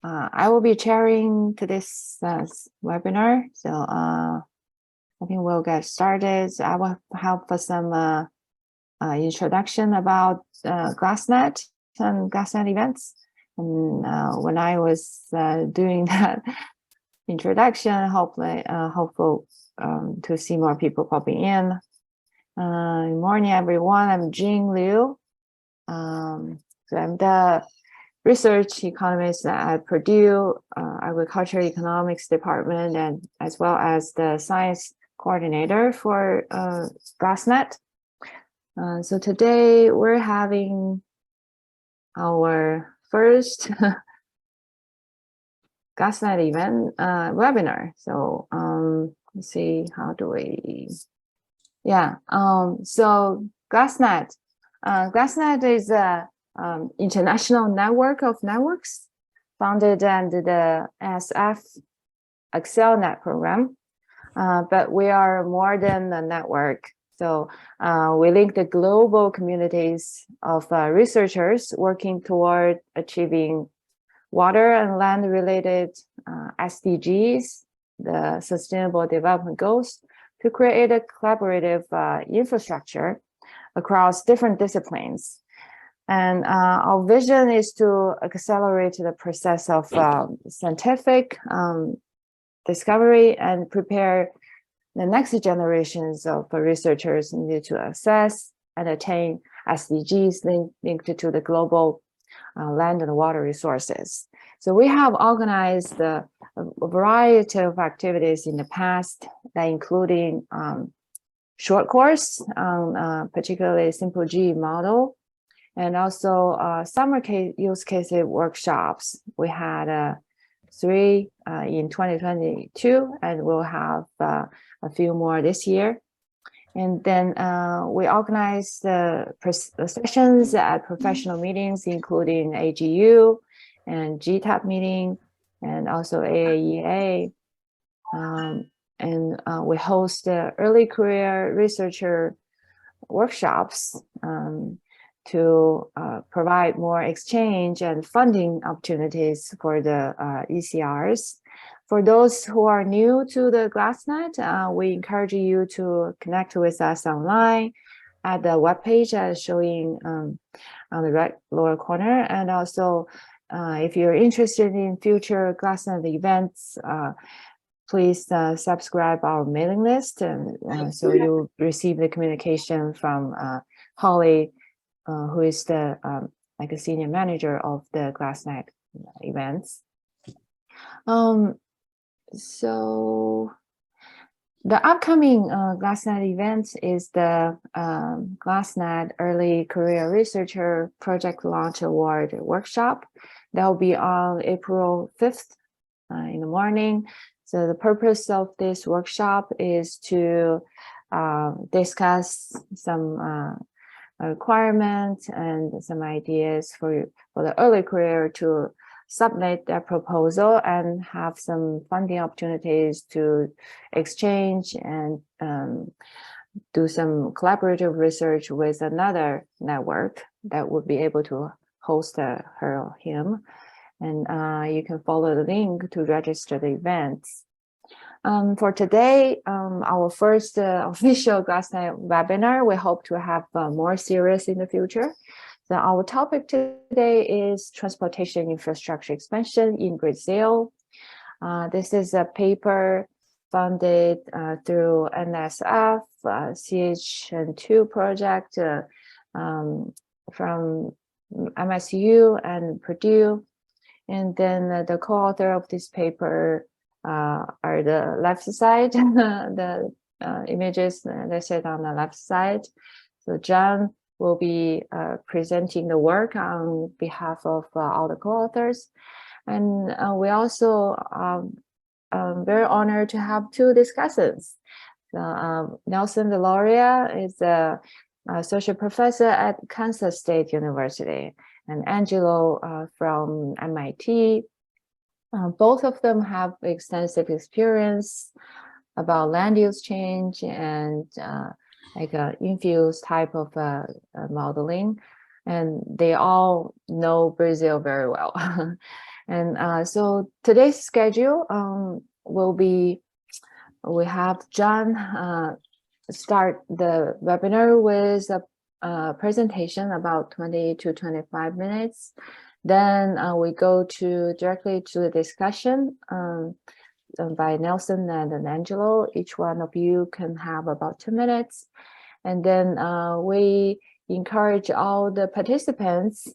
I will be chairing today's webinar. So I think we'll get started. I will help for some introduction about GLASSNET and GLASSNET events. And when I was doing that introduction, hopefully, hopeful to see more people popping in. Good morning, everyone. I'm Jing Liu. So I'm the research economist at Purdue Agriculture Economics Department, and as well as the science coordinator for GLASSNET. So today we're having our first GLASSNET event webinar. So let's see, how do we? Yeah. So GLASSNET. GLASSNET is a international network of networks founded under the SF AccelNet program. But we are more than a network. So we link the global communities of researchers working toward achieving water and land related SDGs, the Sustainable Development Goals, to create a collaborative infrastructure across different disciplines. And our vision is to accelerate the process of scientific discovery and prepare the next generations of researchers needed to assess and attain SDGs linked to the global land and water resources. So we have organized a variety of activities in the past, that including short course, particularly Simple G model, and also summer use case workshops. We had 3 in 2022, and we'll have a few more this year. And then we organize the sessions at professional meetings, including AGU and GTAP meeting, and also AAEA. And we host early career researcher workshops to provide more exchange and funding opportunities for the ECRs. For those who are new to the GLASSNET, we encourage you to connect with us online at the webpage showing on the right lower corner. And also, if you're interested in future GLASSNET events, please subscribe our mailing list, and so you'll receive the communication from Holly, who is the like a senior manager of the GLASSNET events. So the upcoming GLASSNET event is the GLASSNET Early Career Researcher Project Launch Award Workshop. That will be on April 5th in the morning. So the purpose of this workshop is to discuss some requirements and some ideas for the early career to submit their proposal and have some funding opportunities to exchange and do some collaborative research with another network that would be able to host her or him. And you can follow the link to register the events. For today, our first official GLASSNET webinar, we hope to have more series in the future. So our topic today is transportation infrastructure expansion in Brazil. This is a paper funded through NSF, CHN2 project from MSU and Purdue. And then the co-author of this paper are the left side, the images listed on the left side. So Zhan will be presenting the work on behalf of all the co-authors. And we also very honored to have 2 discussants. Nelson Villoria is a associate professor at Kansas State University, and Angelo from MIT. Both of them have extensive experience about land use change and like a infused type of modeling, and they all know Brazil very well. And so today's schedule will be, we have Zhan start the webinar with a presentation about 20 to 25 minutes. Then we go directly to the discussion by Nelson and Angelo. Each one of you can have about 2 minutes. And then we encourage all the participants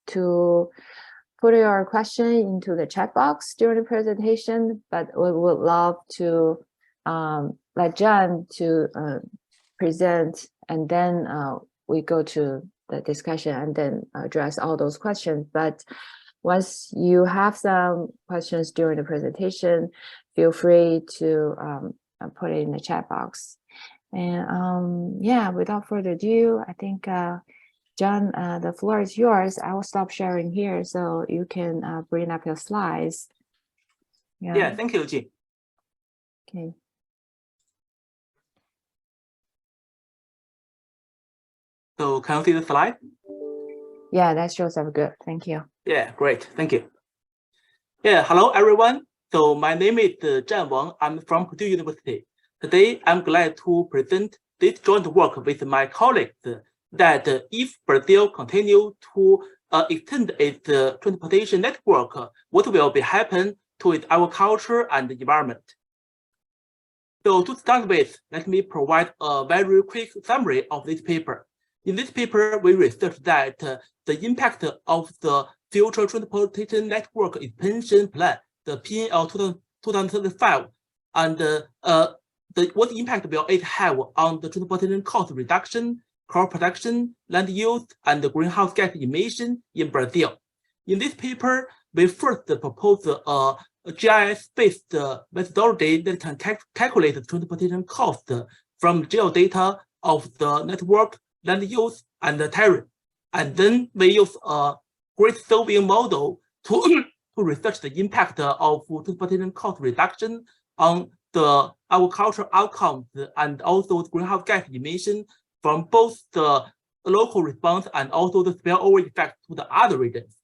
to put your question into the chat box during the presentation, but we would love to let Zhan to present, and then we go to the discussion and then address all those questions. But once you have some questions during the presentation, feel free to put it in the chat box. And yeah, without further ado, I think Zhan, the floor is yours. I will stop sharing here so you can bring up your slides. Yeah, thank you, Jing. Okay. So can you see the slide? Yeah, that shows up good. Thank you. Yeah, great. Thank you. Yeah, hello, everyone. So my name is Zhan Wang. I'm from Purdue University. Today, I'm glad to present this joint work with my colleagues that if Brazil continue to extend its transportation network, what will be happen to its agriculture and environment. So to start with, let me provide a very quick summary of this paper. In this paper, we researched that the impact of the Future Transportation Network Expansion Plan, the PNL 2035, and what impact will it have on the transportation cost reduction, crop production, land use, and the greenhouse gas emission in Brazil. In this paper, we first propose a GIS-based methodology that can calculate the transportation cost from geodata of the network, land use, and the terrain. And then we use a great solving model to research the impact of transportation cost reduction on the agricultural outcomes and also the greenhouse gas emission from both the local response and also the spillover effect to the other regions.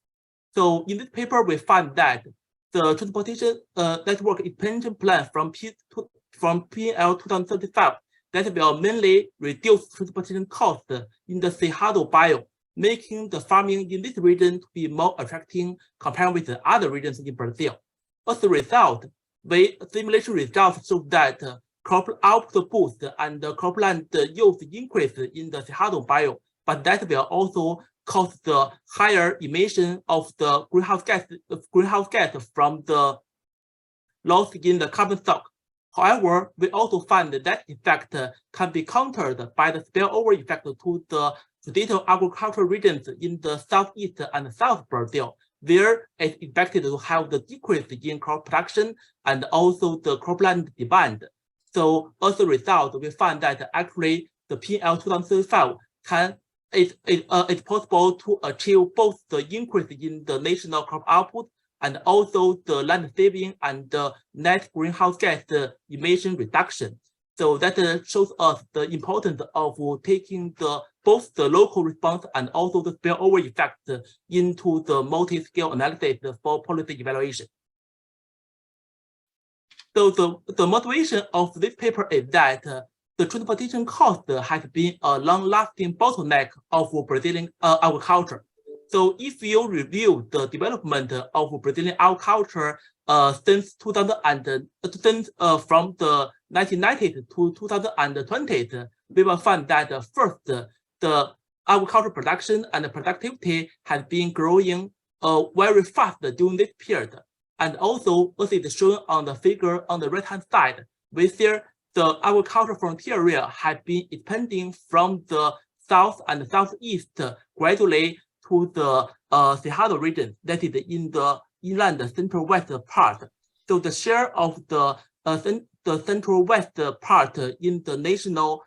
So in this paper, we find that the transportation network expansion plan from PNL 2035 that will mainly reduce transportation costs in the Cerrado biome, making the farming in this region to be more attractive compared with the other regions in Brazil. As a result, simulation results show that crop output boost and cropland use increase in the Cerrado biome, but that will also cause the higher emission of the greenhouse gas from the loss in the carbon stock. However, we also find that effect can be countered by the spillover effect to the traditional agricultural regions in the southeast and south Brazil, where it's expected to have the decrease in crop production and also the cropland demand. So as a result, we find that actually the PNL 2035 it's possible to achieve both the increase in the national crop output and also the land saving and the net greenhouse gas emission reduction. So that shows us the importance of taking both the local response and also the spillover effect into the multi-scale analysis for policy evaluation. So the motivation of this paper is that the transportation cost has been a long-lasting bottleneck of Brazilian agriculture. So if you review the development of Brazilian agriculture since from the 1990s to 2020s, we will find that first, the agricultural production and productivity has been growing very fast during this period. And also, as it is shown on the figure on the right-hand side, we see the agricultural frontier area has been expanding from the south and southeast gradually to the Cerrado region, that is in the inland central west part. So the share of the central west part in the national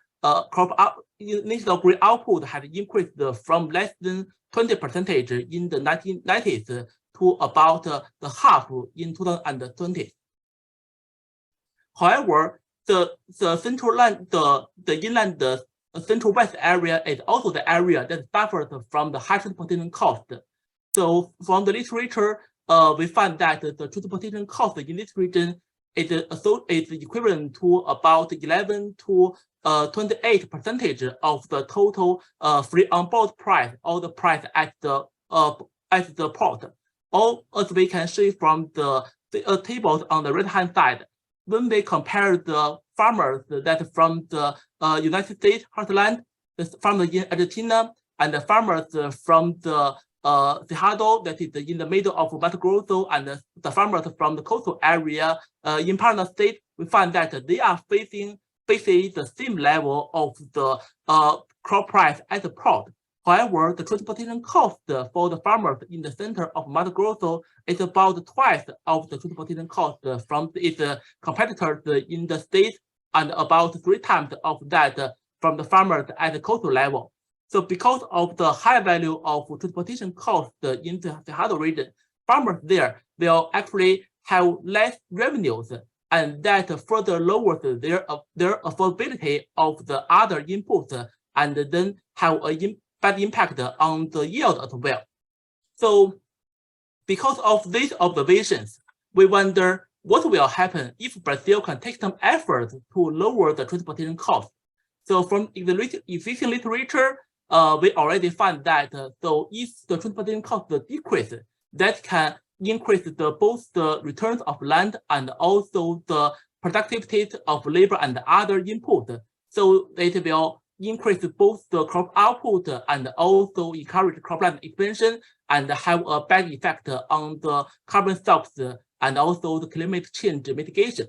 national grain output has increased from less than 20% in the 1990s to about the half in 2020. However, the central land, the inland central west area is also the area that suffers from the high transportation cost. So from the literature, we find that the transportation cost in this region is equivalent to about 11 to 28% of the total free on board price or the price at the port. Or as we can see from the tables on the right hand side, when we compare the farmers that from the United States heartland, the farmers in Argentina, and the farmers from the Cerrado, that is in the middle of Mato Grosso, and the farmers from the coastal area in Paraná state, we find that they are facing basically the same level of the crop price at the port. However, the transportation cost for the farmers in the center of Mato Grosso is about twice of the transportation cost from its competitors in the state, and about 3 times of that from the farmers at the coastal level. So because of the high value of transportation cost in the Cerrado region, farmers there will actually have less revenues, and that further lowers their affordability of the other inputs, and then have a bad impact on the yield as well. So because of these observations, we wonder what will happen if Brazil can take some effort to lower the transportation cost. So from existing literature, we already find that so if the transportation cost decrease, that can increase both the returns of land and also the productivity of labor and other inputs. So it will increase both the crop output and also encourage cropland expansion and have a bad effect on the carbon stocks and also the climate change mitigation.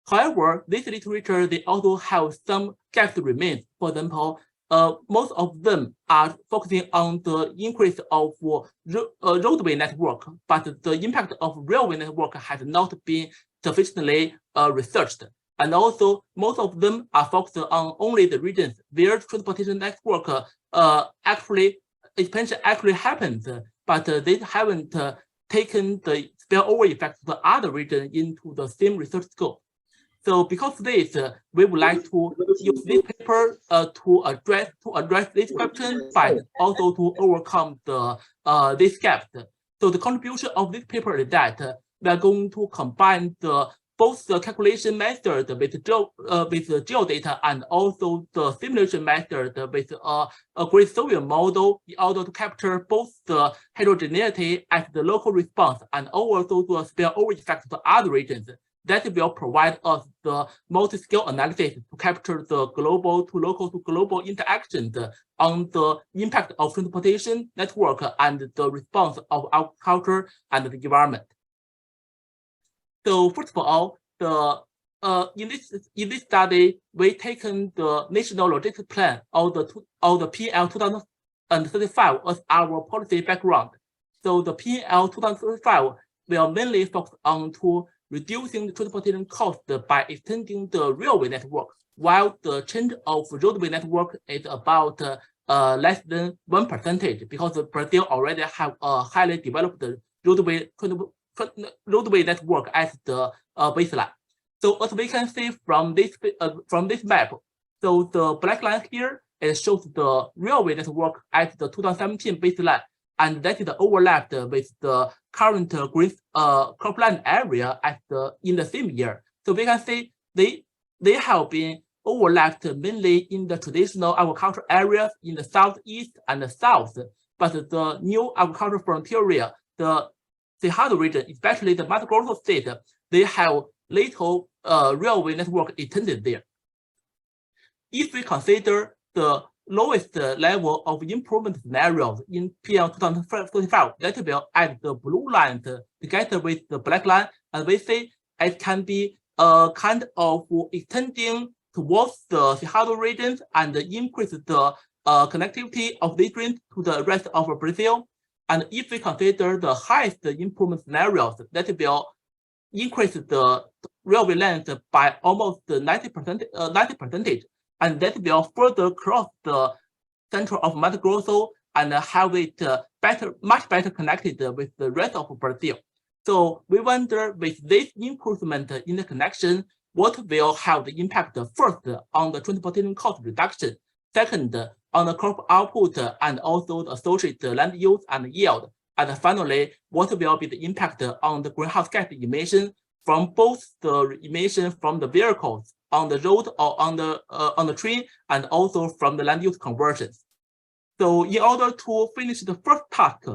However, this literature, they also have some gaps remain. For example, most of them are focusing on the increase of roadway network, but the impact of railway network has not been sufficiently researched. And also, most of them are focused on only the regions where transportation network expansion actually happens, but they haven't taken the spillover effect to the other region into the same research scope. So because of this, we would like to use this paper to address this question, but also to overcome this gap. So the contribution of this paper is that we are going to combine both the calculation method with geodata and also the simulation method with a grid soil model in order to capture both the heterogeneity at the local response and also the spillover effect to other regions. That will provide us the multi-scale analysis to capture the global to local to global interactions on the impact of transportation network and the response of agriculture and the environment. So first of all, in this study, we taken the National Logistics Plan or the PL 2035 as our policy background. So the PL 2035 will mainly focus on reducing the transportation cost by extending the railway network, while the change of roadway network is about less than 1%, because Brazil already have a highly developed roadway network as the baseline. So as we can see from this map, so the black line here, it shows the railway network at the 2017 baseline, and that is overlapped with the current green cropland area in the same year. So we can see they have been overlapped mainly in the traditional agricultural areas in the southeast and the south, but the new agricultural frontier, the Cerrado region, especially the Mato Grosso state, they have little railway network extended there. If we consider the lowest level of improvement scenarios in PL 2035, that will add the blue line together with the black line, and we see it can be a kind of extending towards the Cerrado regions and increase the connectivity of this region to the rest of Brazil. And if we consider the highest improvement scenarios, that will increase the railway length by almost 90%, and that will further cross the center of Mato Grosso and have it much better connected with the rest of Brazil. So we wonder, with this improvement in the connection, what will have the impact first on the transportation cost reduction, second on the crop output, and also the associated land use and yield, And finally, what will be the impact on the greenhouse gas emission from both the emission from the vehicles on the road or on the train, and also from the land use conversions. So in order to finish the first task,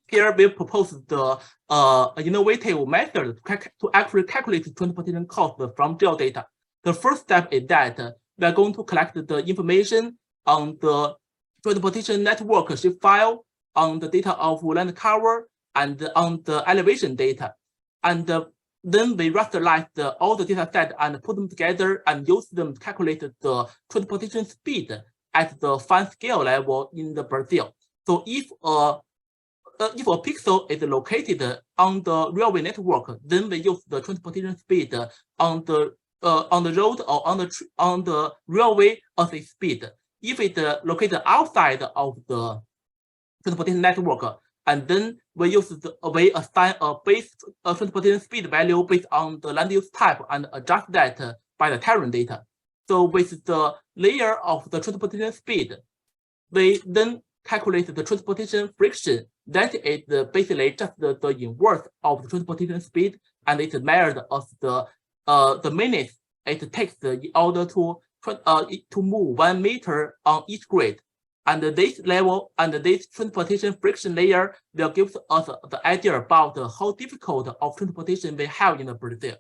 here we propose the innovative method to actually calculate the transportation cost from geodata. The first step is that we are going to collect the information on the transportation network shape file, on the data of land cover, and on the elevation data. And then we rasterize all the data set and put them together and use them to calculate the transportation speed at the fine scale level in the Brazil. So if a pixel is located on the railway network, then we use the transportation speed on the road or on the railway as a speed. If it's located outside of the transportation network, and then we assign a base transportation speed value based on the land use type and adjust that by the terrain data. So with the layer of the transportation speed, we then calculate the transportation friction. That is basically just the inverse of the transportation speed, and it's measured as the minutes it takes in order to move 1 meter on each grid. And this level and this transportation friction layer will give us the idea about how difficult of transportation we have in Brazil.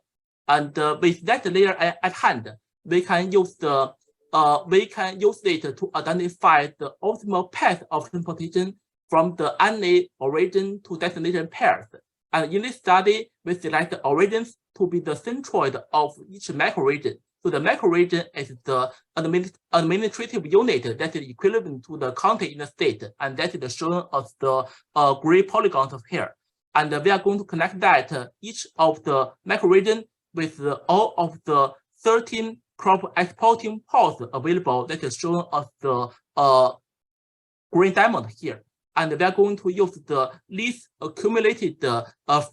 And with that layer at hand, we can use it to identify the optimal path of transportation from the any origin to destination pairs. And in this study, we select the origins to be the centroid of each macro region. So the macro region is the administrative unit that is equivalent to the county in the state, and that is shown as the gray polygons of here. And we are going to connect that each of the macro region with all of the 13 crop exporting ports available that is shown as the green diamond here. And we are going to use the least accumulated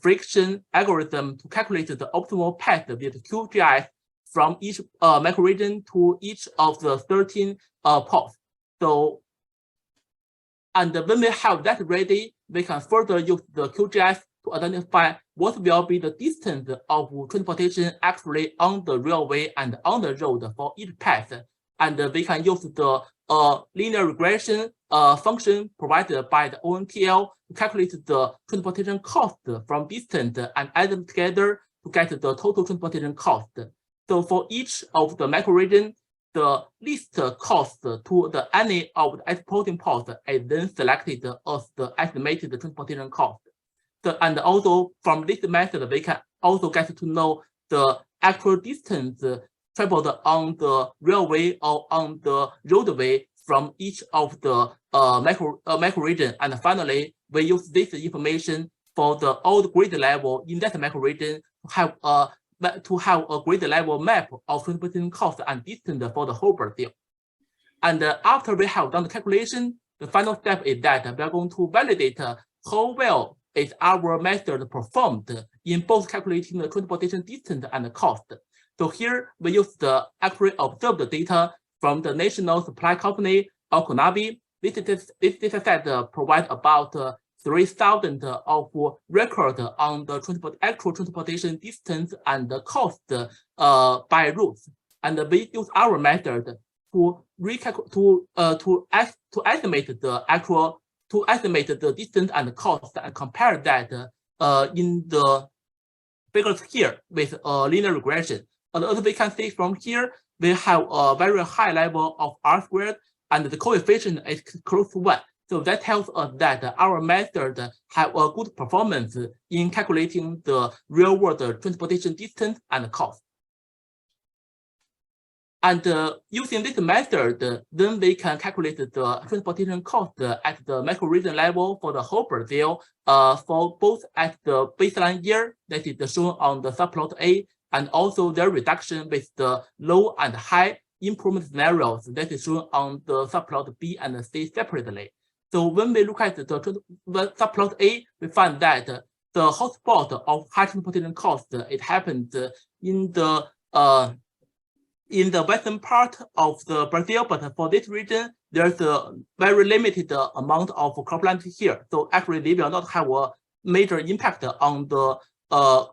friction algorithm to calculate the optimal path with QGIS from each macro region to each of the 13 ports. So, and when we have that ready, we can further use the QGIS to identify what will be the distance of transportation actually on the railway and on the road for each path. And we can use the linear regression function provided by the ONTL to calculate the transportation cost from distance and add them together to get the total transportation cost. So for each of the macro region, the least cost to the any of the exporting ports is then selected as the estimated transportation cost. And also from this method, we can also get to know the actual distance traveled on the railway or on the roadway from each of the macro region. And finally, we use this information for the old grid level in that macro region to have a grid level map of transportation cost and distance for the whole Brazil. And after we have done the calculation, the final step is that we are going to validate how well is our method performed in both calculating the transportation distance and the cost. So here we use the actually observed data from the National Supply Company of Konabi. This data set provides about 3,000 of record on the actual transportation distance and the cost by routes. And we use our method to estimate the distance and the cost and compare that in the figures here with linear regression. And as we can see from here, we have a very high level of R squared, and the coefficient is close to 1. So that tells us that our method have a good performance in calculating the real-world transportation distance and cost. And using this method, then we can calculate the transportation cost at the macro region level for the whole Brazil, for both at the baseline year, that is shown on the subplot A, and also their reduction with the low and high improvement scenarios that is shown on the subplot B and C separately. So when we look at the subplot A, we find that the hotspot of high transportation cost, it happened in the western part of the Brazil, but for this region, there's a very limited amount of cropland here. So actually, they will not have a major impact on the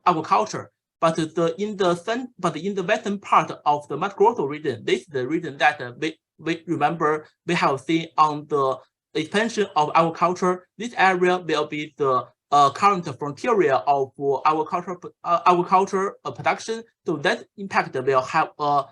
agriculture. But in the western part of the Mato Grosso region, this is the region that we remember we have seen on the expansion of agriculture. This area will be the current frontier of agriculture production. So that impact will have a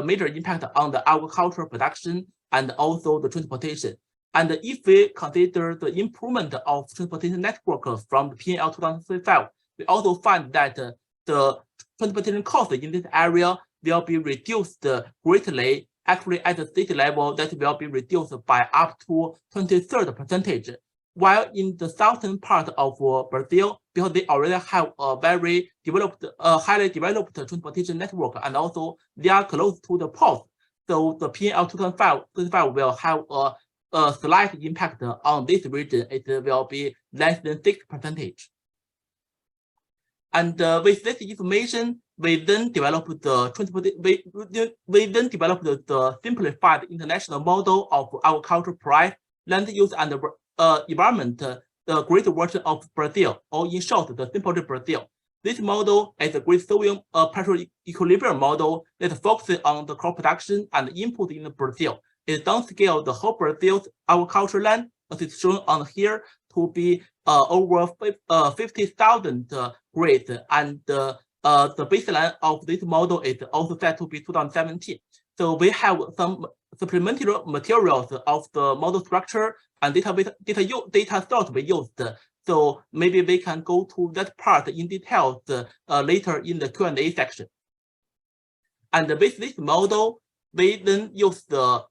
major impact on the agricultural production and also the transportation. And if we consider the improvement of transportation network from the PNL 2035, we also find that the transportation cost in this area will be reduced greatly. Actually, at the state level, that will be reduced by up to 23%. While in the southern part of Brazil, because they already have a very developed, highly developed transportation network, and also they are close to the port, so the PNL 2035 will have a slight impact on this region. It will be less than 6%. And with this information, we then developed the simplified international model of agricultural price, land use, and environment, the great version of Brazil, or in short, the simple Brazil. This model is a great sodium pressure equilibrium model that focuses on the crop production and input in Brazil. It downscales the whole Brazil's agricultural land, as it's shown on here, to be over 50,000 grades, and the baseline of this model is also set to be 2017. So we have some supplementary materials of the model structure and data source we used. So maybe we can go to that part in details later in the Q&A section. And with this model, we then use the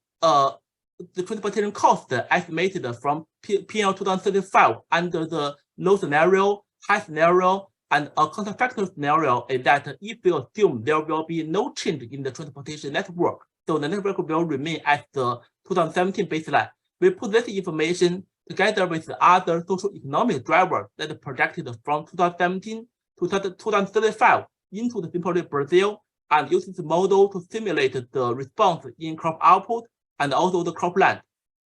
transportation cost estimated from PNL 2035 under the low scenario, high scenario, and a counterfactual scenario is that if we assume there will be no change in the transportation network, so the network will remain at the 2017 baseline. We put this information together with the other social economic drivers that are projected from 2017 to 2035 into the simple Brazil, and use this model to simulate the response in crop output and also the cropland.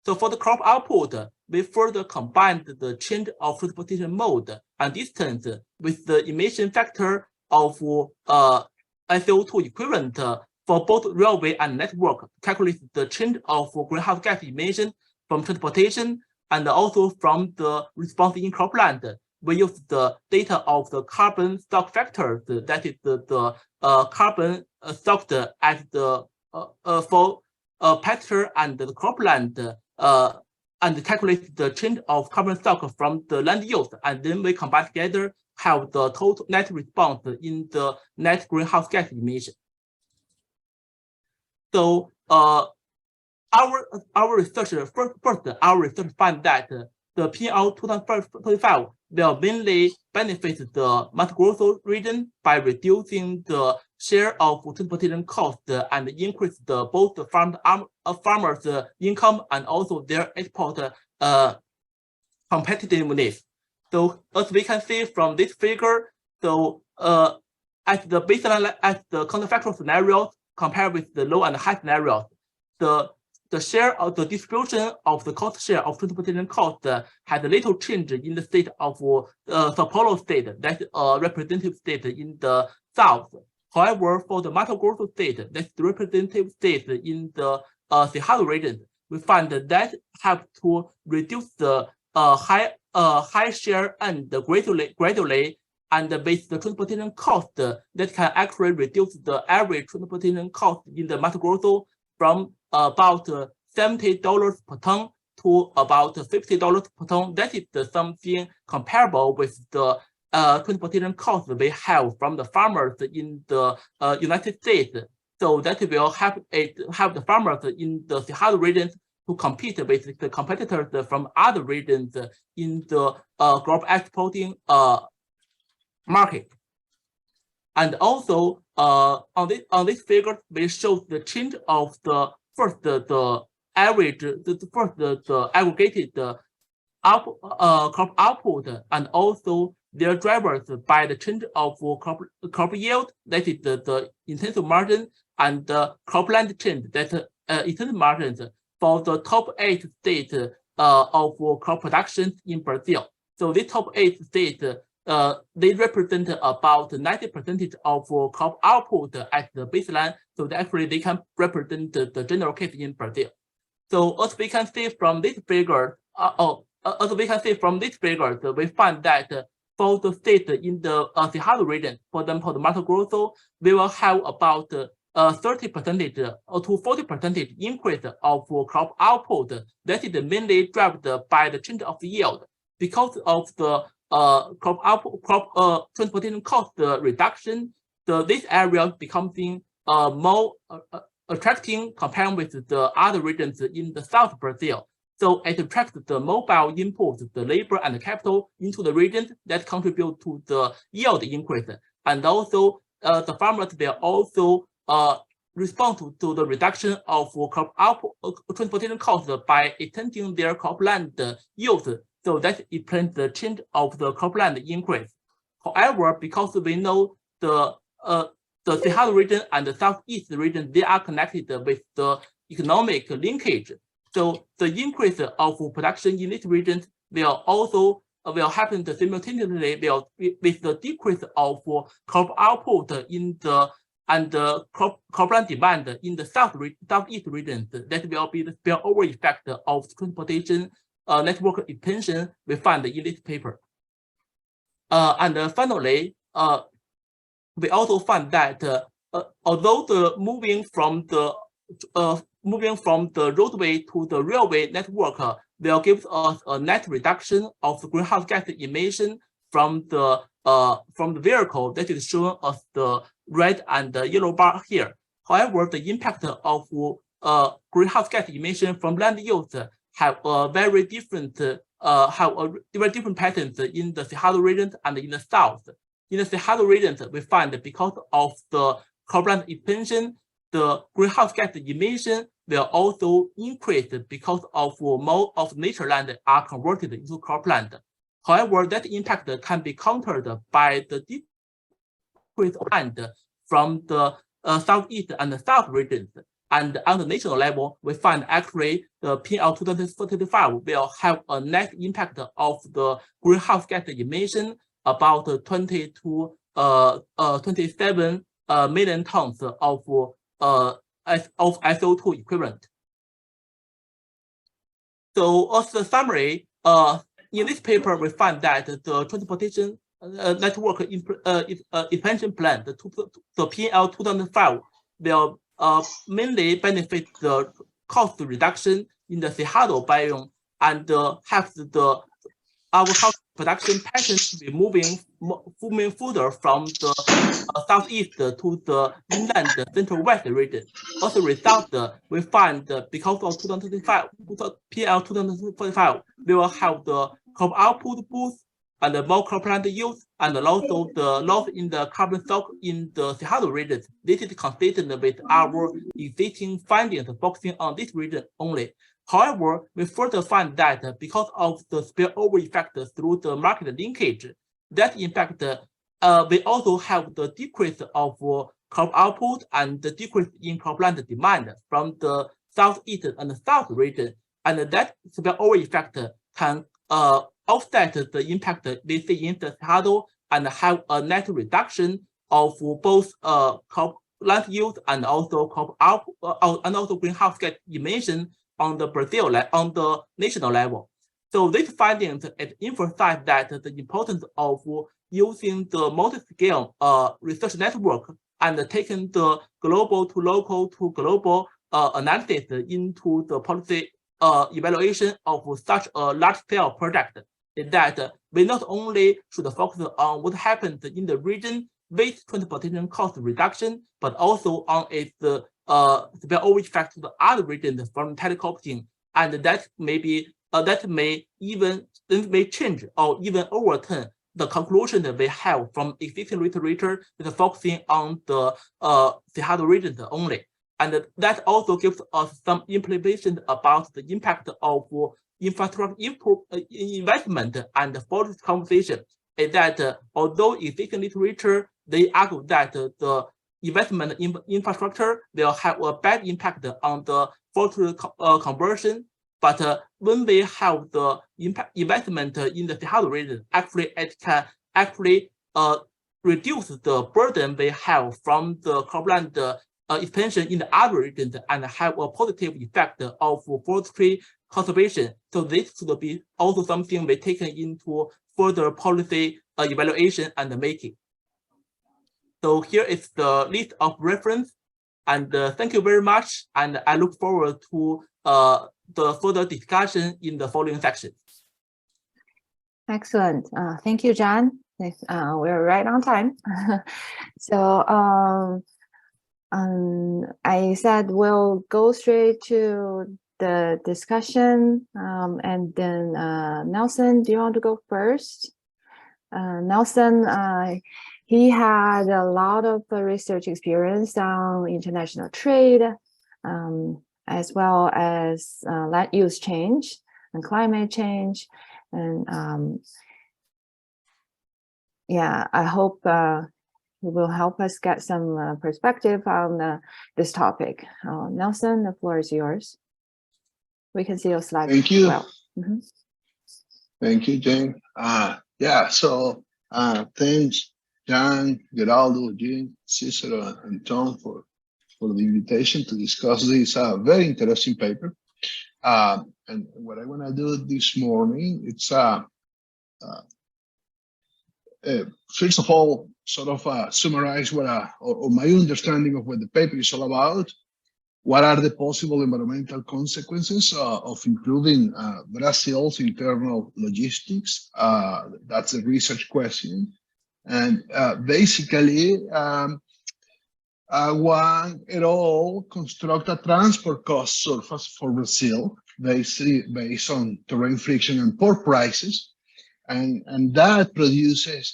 So for the crop output, we further combined the change of transportation mode and distance with the emission factor of SO2 equivalent for both railway and network to calculate the change of greenhouse gas emission from transportation and also from the response in cropland. We use the data of the carbon stock factors, that is the carbon stocked at the for pasture and the cropland, and calculate the change of carbon stock from the land use, and then we combine together, have the total net response in the net greenhouse gas emission. So our research find that the PNL 2035 will mainly benefit the Mato Grosso region by reducing the share of transportation cost and increase both the farmers' income and also their export competitiveness. So as we can see from this figure, so at the baseline, at the counterfactual scenarios compared with the low and high scenarios, the share of the distribution of the cost share of transportation cost had little change in the state of Sao Paulo state, that's a representative state in the south. However, for the Mato Grosso state, that's the representative state in the Cerrado region, we find that have to reduce the high share and gradually, and with the transportation cost that can actually reduce the average transportation cost in the Mato Grosso from about $70 per ton to about $50 per ton. That is something comparable with the transportation cost we have from the farmers in the United States. So that will have the farmers in the Cerrado regions to compete with the competitors from other regions in the crop exporting market. And also on this figure, we show the change of the aggregated crop output and also their drivers by the change of crop yield, that is the intensive margin, and the cropland change, that intensive margins. for the top 8 states of crop production in Brazil. So the top 8 states, they represent about 90% of crop output at the baseline. So actually they can represent the general case in Brazil. So as we can see from this figure, we find that for the state in the Cerrado region, for example, the Mato Grosso, we will have about 30% or to 40% increase of crop output. That is mainly driven by the change of yield because of the crop transportation cost reduction. This area becoming more attracting compared with the other regions in the South Brazil. So it attracts the mobile input, the labor and the capital into the region that contribute to the yield increase. And also the farmers will also respond to the reduction of crop output transportation costs by extending their cropland use. So that explains the change of the cropland increase. However, because we know the Cerrado region and the Southeast region, they are connected with the economic linkage. So the increase of production in this region will also happen simultaneously with the decrease of crop output in the cropland demand in the Southeast region. That will be the spillover effect of transportation network extension we find in this paper. And finally, we also find that although the moving from the roadway to the railway network will give us a net reduction of the greenhouse gas emission from the vehicle that is shown as the red and the yellow bar here. However, the impact of greenhouse gas emission from land use have a very different patterns in the Cerrado region and in the south. In the Cerrado region, we find that because of the cropland expansion, the greenhouse gas emission will also increase because of more of nature land are converted into cropland. However, that impact can be countered by the decrease of land from the southeast and the south regions. And on the national level, we find actually the PL 2035 will have a net impact of the greenhouse gas emission about 20 to 27 million tons of SO2 equivalent. So as a summary, in this paper, we find that the transportation network expansion plan, the PL 2005, will mainly benefit the cost reduction in the Cerrado biome and have our house production pattern to be moving further from the southeast to the inland central west region. As a result, we find because of 2025, PL 2045, we will have the crop output boost and the more cropland use, and also the loss in the carbon stock in the Cerrado region. This is consistent with our existing findings focusing on this region only. However, we further find that because of the spillover effect through the market linkage, that in fact, we also have the decrease of crop output and the decrease in cropland demand from the southeast and the south region. And that spillover effect can offset the impact we see in the Cerrado and have a net reduction of both crop land use and also crop output and also greenhouse gas emission on the on the national level. So these findings emphasize that the importance of using the multi-scale research network and taking the global to local to global analysis into the policy evaluation of such a large-scale project, is that we not only should focus on what happens in the region with transportation cost reduction, but also on its spillover effect to the other regions from telecopting, and that may change or even overturn the conclusion that we have from existing literature is focusing on the Cerrado region only. And that also gives us some implications about the impact of infrastructure investment and policy conversation, is that although existing literature, they argue that the investment in infrastructure will have a bad impact on the forestry conversion. But when we have the investment in the Cerrado region, actually it can actually reduce the burden we have from the cropland expansion in the other regions and have a positive effect of forestry conservation. So this should be also something we taken into further policy evaluation and making. So here is the list of reference, and thank you very much. And I look forward to the further discussion in the following section. Excellent. Thank you, Zhan. We're right on time. So I said we'll go straight to the discussion, and then Nelson, do you want to go first? Nelson, he had a lot of research experience on international trade, as well as land use change and climate change. And yeah, I hope he will help us get some perspective on this topic. Nelson, the floor is yours. We can see your slides. Thank you. Well. Mm-hmm. Thank you, Jing. Yeah, so thanks, Zhan, Geraldo, Jing, Cicero, and Tom for the invitation to discuss this very interesting paper. And what I want to do this morning, it's first of all, sort of summarize what or my understanding of what the paper is all about. What are the possible environmental consequences of improving Brazil's internal logistics? That's a research question. And basically, Wang et al. Construct a transport cost surface for Brazil based on terrain friction and port prices. And that produces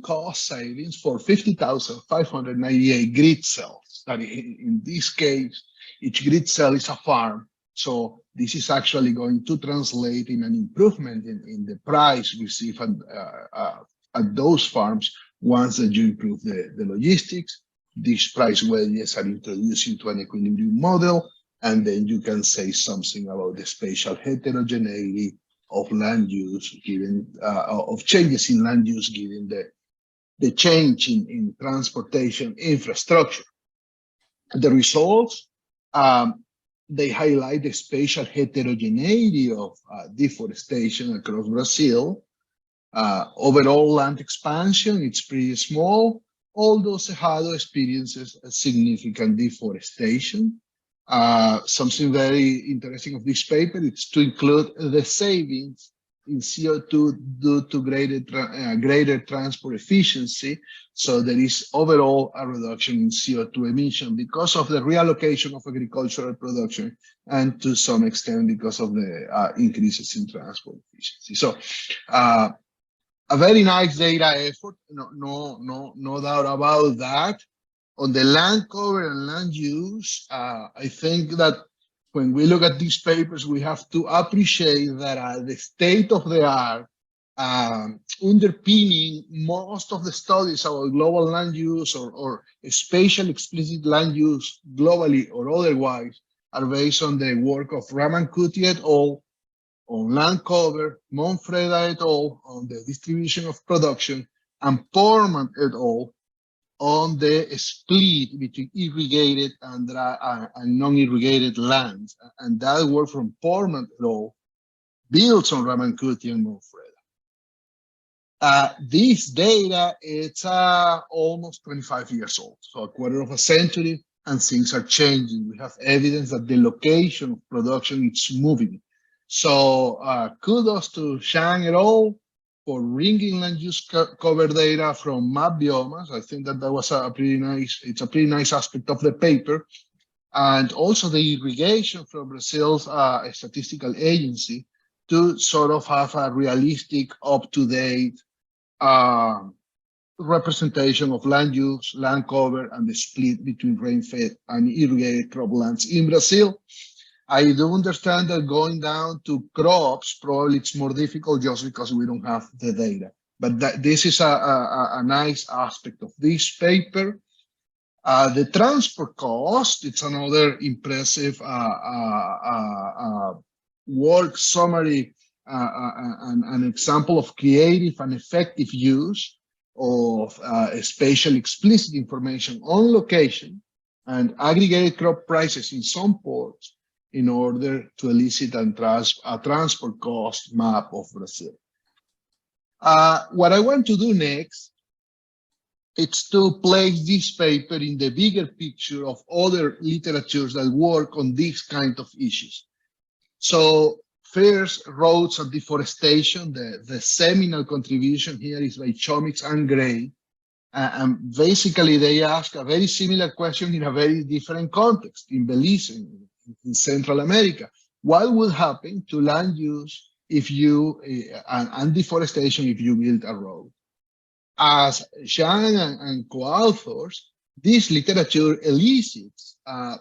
cost savings for 50,598 grid cells. That in this case, each grid cell is a farm. So this is actually going to translate in an improvement in the price received at those farms once that you improve the logistics. These price wedges are introduced into an equilibrium model, and then you can say something about the spatial heterogeneity of land use given of changes in land use given the change in transportation infrastructure. The results, they highlight the spatial heterogeneity of deforestation across Brazil. Overall land expansion, it's pretty small, although Cerrado experiences a significant deforestation. Something very interesting of this paper is to include the savings in CO2 due to greater transport efficiency. So there is overall a reduction in CO2 emission because of the reallocation of agricultural production, and to some extent because of the increases in transport efficiency. So a very nice data effort, no doubt about that. On the land cover and land use, I think that when we look at these papers, we have to appreciate that the state of the art underpinning most of the studies about global land use or spatial explicit land use globally or otherwise are based on the work of Ramankuti et al. On land cover, Monfreda et al. On the distribution of production, and Portman et al. On the split between irrigated and non-irrigated lands. And that work from Portman et al. Builds on Ramankuti and Monfreda. This data, it's almost 25 years old, so a quarter of a century, and things are changing. We have evidence that the location of production is moving. So kudos to Zhan et al. For bringing land use cover data from map biomas. I think that was a pretty nice aspect of the paper. And also the irrigation from Brazil's statistical agency to sort of have a realistic, up-to-date representation of land use, land cover, and the split between rain-fed and irrigated croplands in Brazil. I do understand that going down to crops, probably it's more difficult just because we don't have the data. But this is a nice aspect of this paper. The transport cost, it's another impressive work summary, an example of creative and effective use of spatial explicit information on location and aggregated crop prices in some ports in order to elicit a transport cost map of Brazil. What I want to do next is to place this paper in the bigger picture of other literatures that work on these kind of issues. So first, roads and deforestation, the seminal contribution here is by Chomix and Gray. And basically they ask a very similar question in a very different context, in Belize, in Central America. What would happen to land use if you, and deforestation if you build a road? As Zhan and co-authors, this literature elicits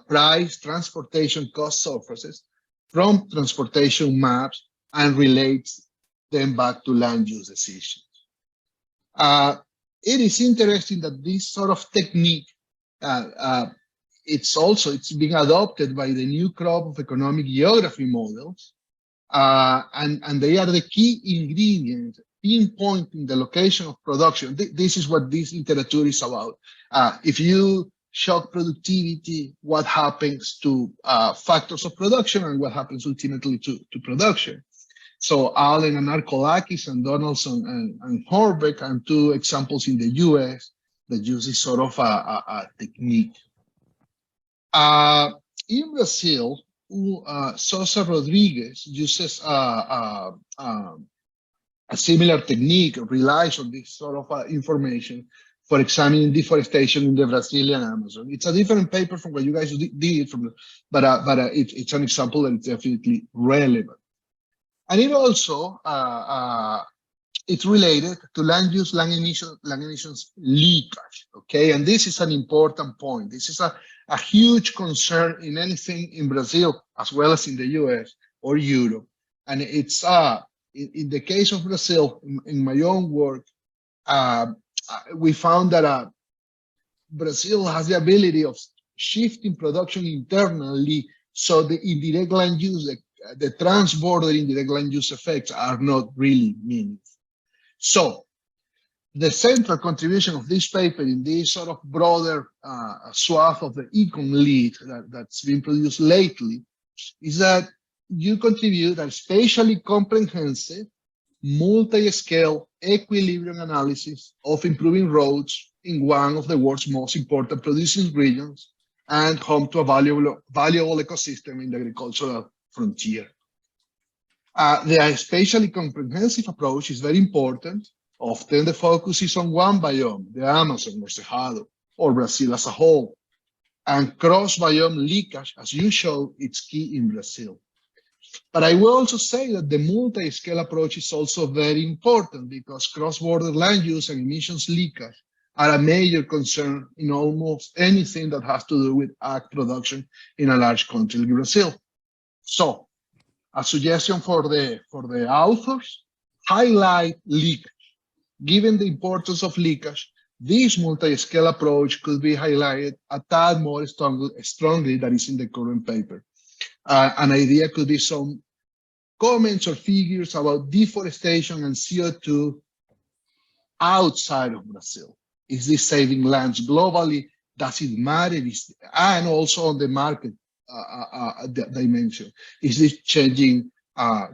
price transportation cost surfaces from transportation maps and relates them back to land use decisions. It is interesting that this sort of technique, it's being adopted by the new crop of economic geography models, and they are the key ingredients pinpointing the location of production. This is what this literature is about. If you shock productivity, what happens to factors of production and what happens ultimately to production. So Allen and Arkolakis and Donaldson and Horbeck are two examples in the US that use this sort of a technique. In Brazil, Sosa Rodriguez uses a similar technique, relies on this sort of information for examining deforestation in the Brazilian Amazon. It's a different paper from what you guys did, but it's an example that is definitely relevant. And it also, it's related to land use, land emissions leakage, okay? And this is an important point. This is a huge concern in anything in Brazil, as well as in the US or Europe. And it's, in the case of Brazil, in my own work, we found that Brazil has the ability of shifting production internally, so the indirect land use, the trans-border indirect land use effects are not really meaningful. So the central contribution of this paper in this sort of broader swath of the econ lead that's been produced lately is that you contribute a spatially comprehensive, multi-scale equilibrium analysis of improving roads in one of the world's most important producing regions and home to a valuable ecosystem in the agricultural frontier. The spatially comprehensive approach is very important. Often the focus is on one biome, the Amazon or Cerrado, or Brazil as a whole. And cross-biome leakage, as you showed, it's key in Brazil. But I will also say that the multi-scale approach is also very important because cross-border land use and emissions leakage are a major concern in almost anything that has to do with ag production in a large country like Brazil. So, a suggestion for the authors, highlight leakage. Given the importance of leakage, this multi-scale approach could be highlighted a tad more strongly than is in the current paper. An idea could be some comments or figures about deforestation and CO2 outside of Brazil. Is this saving lands globally? Does it matter? And also on the market dimension. Is this changing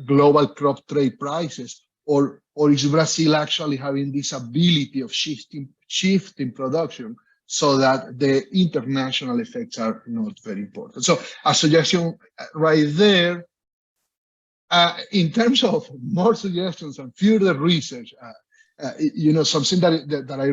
global crop trade prices? Or is Brazil actually having this ability of shifting production so that the international effects are not very important? So a suggestion right there. In terms of more suggestions and further research, you know, something that I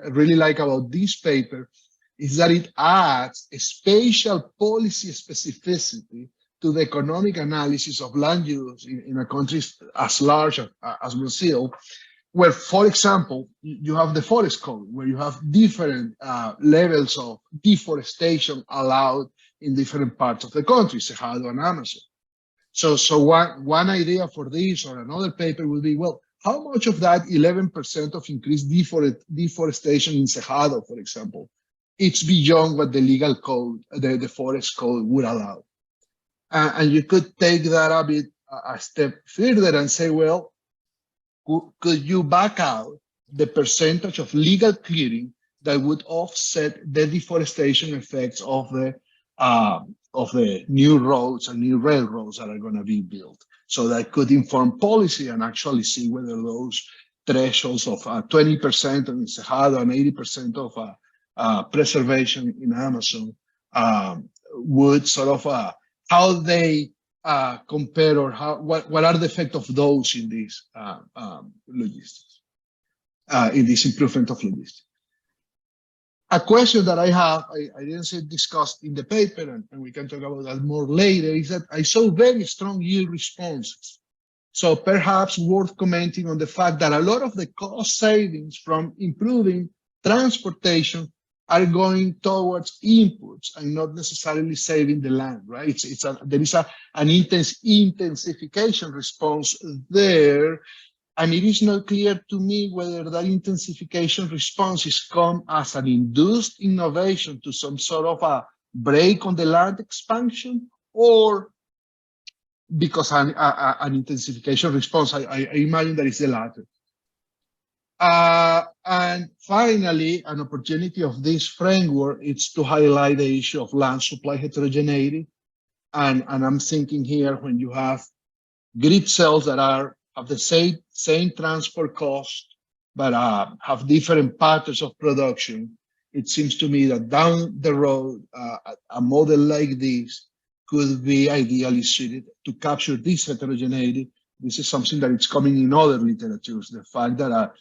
really like about this paper is that it adds a spatial policy specificity to the economic analysis of land use in a country as large as Brazil, where, for example, you have the forest code, where you have different levels of deforestation allowed in different parts of the country, Cerrado and Amazon. So one idea for this or another paper would be, well, how much of that 11% of increased deforestation in Cerrado, for example, it's beyond what the legal code, the forest code would allow. And you could take that a step further and say, well, could you back out the percentage of legal clearing that would offset the deforestation effects of the new roads and new railroads that are going to be built? So that could inform policy and actually see whether those thresholds of 20% in Cerrado and 80% of preservation in Amazon would sort of how they compare, or what are the effect of those in this logistics, in this improvement of logistics. A question that I have, I didn't see it discussed in the paper, and we can talk about that more later, is that I saw very strong yield responses. So perhaps worth commenting on the fact that a lot of the cost savings from improving transportation are going towards inputs and not necessarily saving the land, right? There is an intensification response there, and it is not clear to me whether that intensification response is come as an induced innovation to some sort of a break on the land expansion, or because an intensification response. I imagine that is the latter. And finally, an opportunity of this framework is to highlight the issue of land supply heterogeneity. And I'm thinking here, when you have grid cells that have the same transport cost, but have different patterns of production, it seems to me that down the road, a model like this could be ideally suited to capture this heterogeneity. This is something that is coming in other literatures, the fact that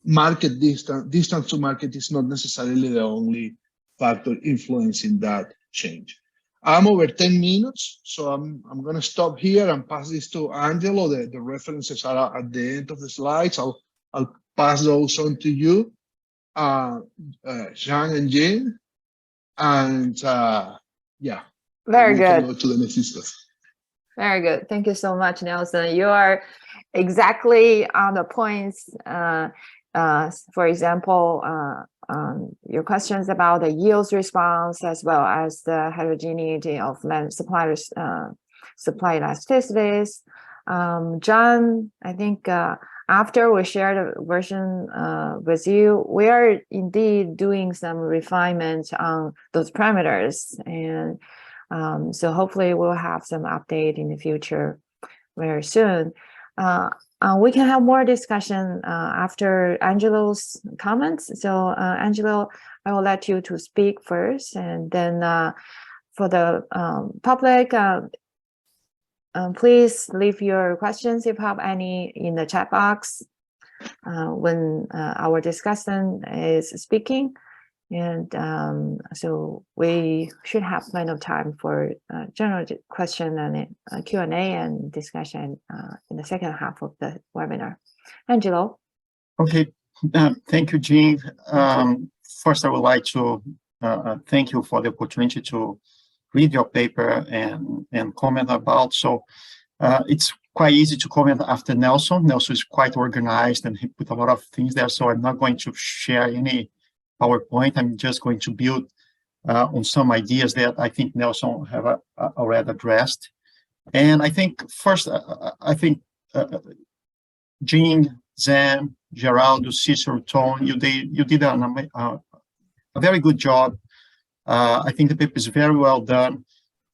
market distance to market is not necessarily the only factor influencing that change. I'm over 10 minutes, so I'm going to stop here and pass this to Angelo. The references are at the end of the slides. I'll pass those on to you, Zhan and Jing, and yeah. Very we good. Can go to the next stuff. Very good. Thank you so much, Nelson. You are exactly on the points. For example, your questions about the yields response, as well as the heterogeneity of land supply elasticities. John, I think after we share the version with you, we are indeed doing some refinement on those parameters, and so hopefully we'll have some update in the future very soon. We can have more discussion after Angelo's comments. So Angelo, I will let you to speak first, and then for the public, please leave your questions if you have any in the chat box when our discussant is speaking. And so we should have plenty of time for general question and Q&A and discussion in the second half of the webinar. Angelo. Okay, thank you, Jing. First, I would like to thank you for the opportunity to read your paper and comment about. So it's quite easy to comment after Nelson. Nelson is quite organized and he put a lot of things there, so I'm not going to share any PowerPoint. I'm just going to build on some ideas that I think Nelson have already addressed. And I think first, Jing, Zhan, Geraldo, Cicero, Tom, you did a very good job. I think the paper is very well done.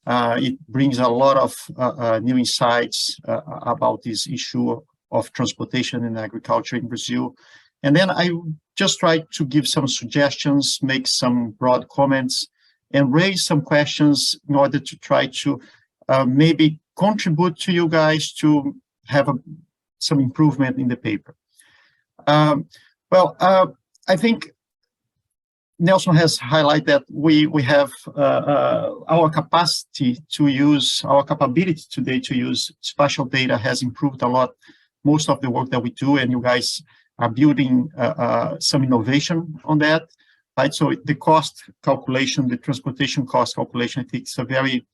It brings a lot of new insights about this issue of transportation and agriculture in Brazil. And then I just try to give some suggestions, make some broad comments, and raise some questions in order to try to maybe contribute to you guys to have some improvement in the paper. I think Nelson has highlighted that we have our capacity to use, our capability today to use spatial data has improved a lot. Most of the work that we do, and you guys are building some innovation on that, right? So the cost calculation, the transportation cost calculation, I think it's a very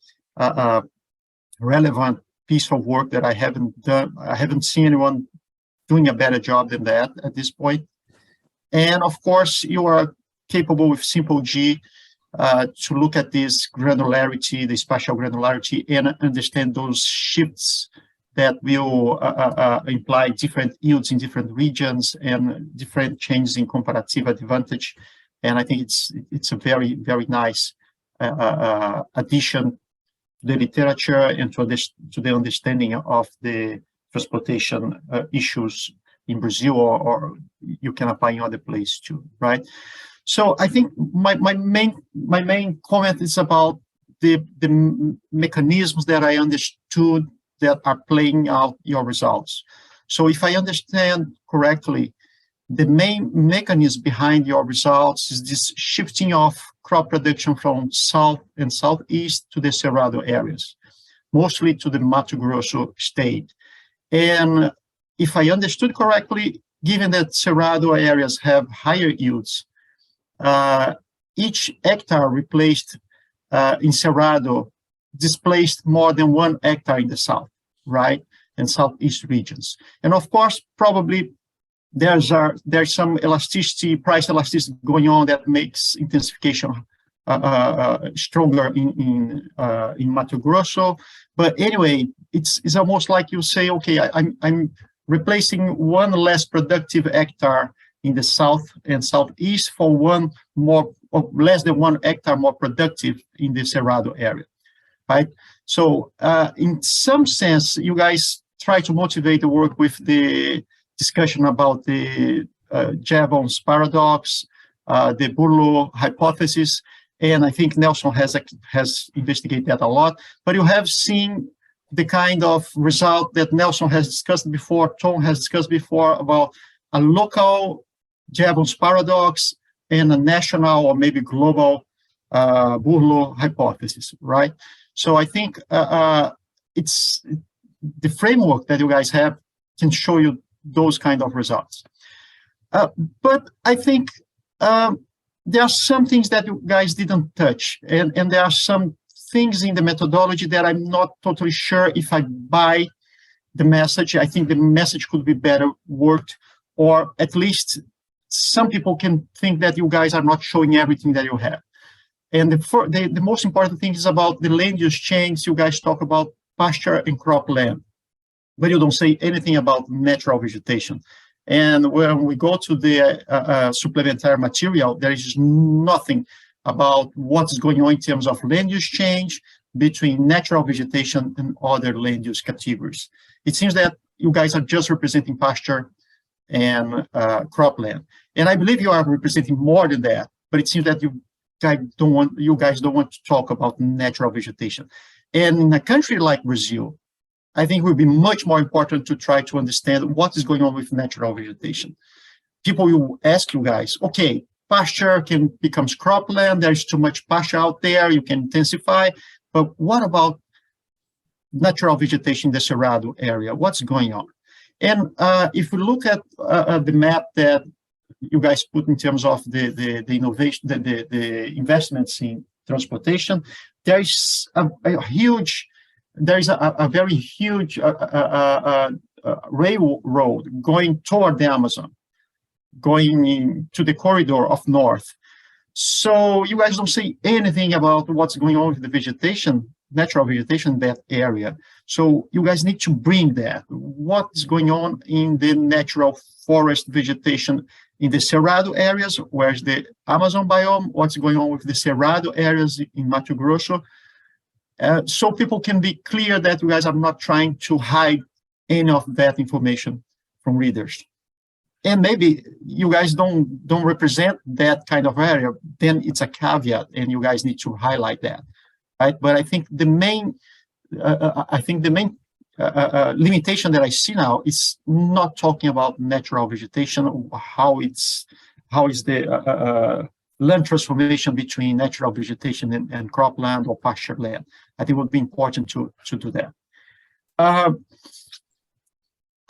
relevant piece of work that I haven't done. I haven't seen anyone doing a better job than that at this point. And of course, you are capable with simple G to look at this granularity, the spatial granularity, and understand those shifts that will imply different yields in different regions and different changes in comparative advantage. And I think it's a very, very nice addition to the literature and to the understanding of the transportation issues in Brazil, or you can apply in other places too, right? So I think my main comment is about the mechanisms that I understood that are playing out your results. So if I understand correctly, the main mechanism behind your results is this shifting of crop production from south and southeast to the Cerrado areas, mostly to the Mato Grosso state. And if I understood correctly, given that Cerrado areas have higher yields, each hectare replaced in Cerrado displaced more than 1 hectare in the south, right, and southeast regions. And of course, probably there's some elasticity, price elasticity going on that makes intensification stronger in Mato Grosso. But anyway, it's almost like you say, okay, I'm replacing 1 less productive hectare in the south and southeast for 1 more, or less than 1 hectare more productive in the Cerrado area, right? So in some sense, you guys try to motivate the work with the discussion about the Jevons paradox, the Burlow hypothesis, and I think Nelson has investigated that a lot. But you have seen the kind of result that Nelson has discussed before, Tom has discussed before, about a local Jevons paradox and a national or maybe global Burlow hypothesis, right? So I think it's the framework that you guys have can show you those kind of results. But I think there are some things that you guys didn't touch, and there are some things in the methodology that I'm not totally sure if I buy the message. I think the message could be better worked, or at least some people can think that you guys are not showing everything that you have. And the most important thing is about the land use change. You guys talk about pasture and cropland, but you don't say anything about natural vegetation. And when we go to the supplementary material, there is nothing about what's going on in terms of land use change between natural vegetation and other land use categories. It seems that you guys are just representing pasture and cropland. And I believe you are representing more than that, but it seems that you guys don't want to talk about natural vegetation. And in a country like Brazil, I think it would be much more important to try to understand what is going on with natural vegetation. People will ask you guys, okay, pasture can become cropland, there's too much pasture out there, you can intensify, but what about natural vegetation in the Cerrado area? What's going on? And if we look at the map that you guys put in terms of the innovation, the investments in transportation, there is a very huge railroad going toward the Amazon, going to the corridor of north. So you guys don't say anything about what's going on with the vegetation, natural vegetation in that area. So you guys need to bring that. What's going on in the natural forest vegetation in the Cerrado areas, where's the Amazon biome? What's going on with the Cerrado areas in Mato Grosso? So people can be clear that you guys are not trying to hide any of that information from readers. And maybe you guys don't represent that kind of area, then it's a caveat and you guys need to highlight that, right? But I think the main limitation that I see now is not talking about natural vegetation, how is the land transformation between natural vegetation and cropland or pasture land. I think it would be important to do that.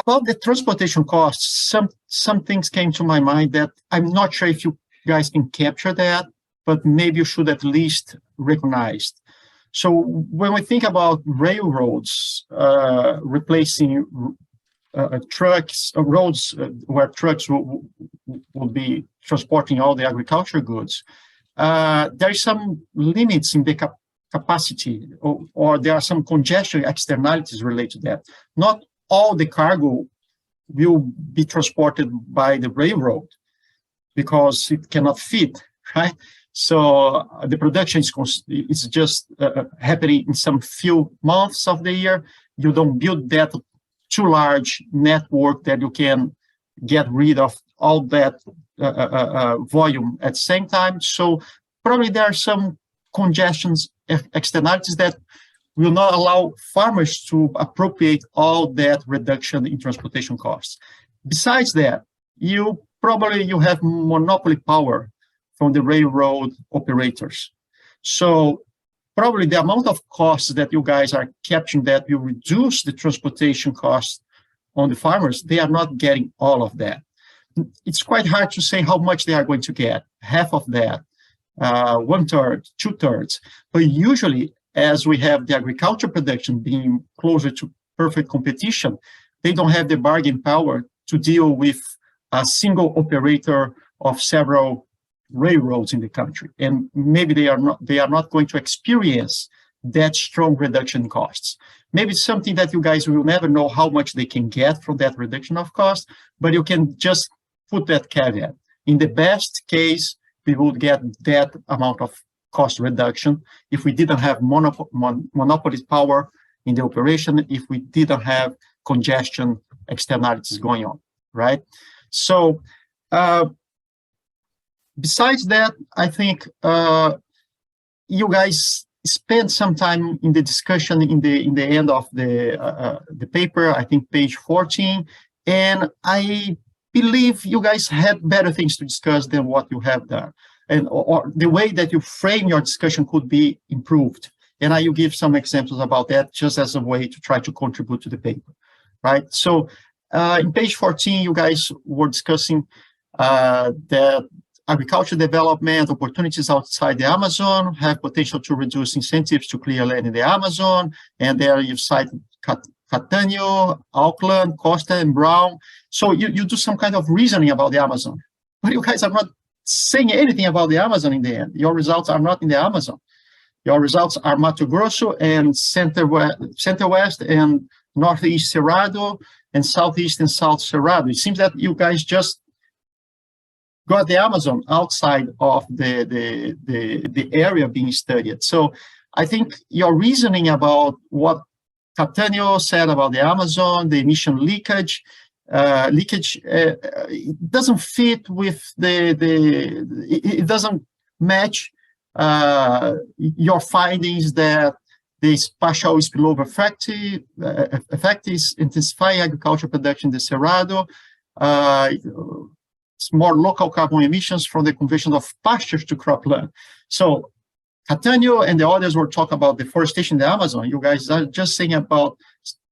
About the transportation costs, some things came to my mind that I'm not sure if you guys can capture that, but maybe you should at least recognize. So when we think about railroads replacing trucks, roads where trucks will be transporting all the agriculture goods, there is some limits in the capacity, or there are some congestion externalities related to that. Not all the cargo will be transported by the railroad because it cannot fit, right? So the production is just happening in some few months of the year. You don't build that too large network that you can get rid of all that volume at the same time. So probably there are some congestions externalities that will not allow farmers to appropriate all that reduction in transportation costs. Besides that, you have monopoly power from the railroad operators. So probably the amount of costs that you guys are capturing that will reduce the transportation costs on the farmers, they are not getting all of that. It's quite hard to say how much they are going to get, half of that, 1/3, 2/3. But usually, as we have the agriculture production being closer to perfect competition, they don't have the bargain power to deal with a single operator of several railroads in the country, and maybe they are not going to experience that strong reduction in costs. Maybe it's something that you guys will never know how much they can get from that reduction of cost, but you can just put that caveat. In the best case, we would get that amount of cost reduction if we didn't have monopoly power in the operation, if we didn't have congestion externalities going on, right? So besides that, I think you guys spent some time in the discussion in the end of the paper, I think page 14, and I believe you guys had better things to discuss than what you have done, and or the way that you frame your discussion could be improved. And I will give some examples about that just as a way to try to contribute to the paper, right? So in page 14, you guys were discussing that agriculture development opportunities outside the Amazon have potential to reduce incentives to clear land in the Amazon. And there you cite Catania, Auckland, Costa, and Brown. So you do some kind of reasoning about the Amazon. But you guys are not saying anything about the Amazon in the end. Your results are not in the Amazon. Your results are Mato Grosso and Center West and Northeast Cerrado and Southeast and South Cerrado. It seems that you guys just got the Amazon outside of the area being studied. So I think your reasoning about what Catania said about the Amazon, the emission leakage, it doesn't fit with it doesn't match your findings that the spatial spillover effect is intensifying agricultural production in the Cerrado. It's more local carbon emissions from the conversion of pastures to cropland. So Catania and the others were talking about deforestation in the Amazon. You guys are just saying about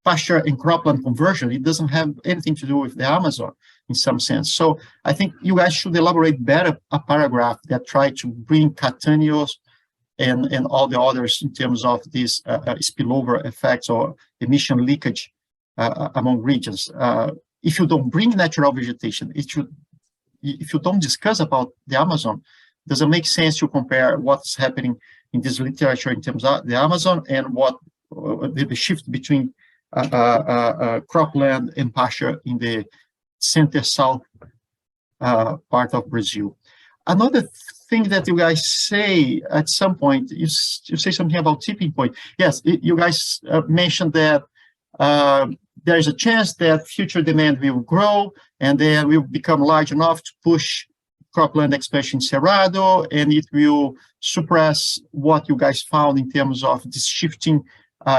pasture and cropland conversion. It doesn't have anything to do with the Amazon in some sense. So I think you guys should elaborate better a paragraph that try to bring Catania and all the others in terms of these spillover effects or emission leakage among regions. If you don't bring natural vegetation, if you don't discuss about the Amazon, does it make sense to compare what's happening in this literature in terms of the Amazon and what the shift between cropland and pasture in the center-south part of Brazil? Another thing that you guys say at some point, you say something about tipping point. Yes, you guys mentioned that there is a chance that future demand will grow and then will become large enough to push cropland expansion in Cerrado, and it will suppress what you guys found in terms of this shifting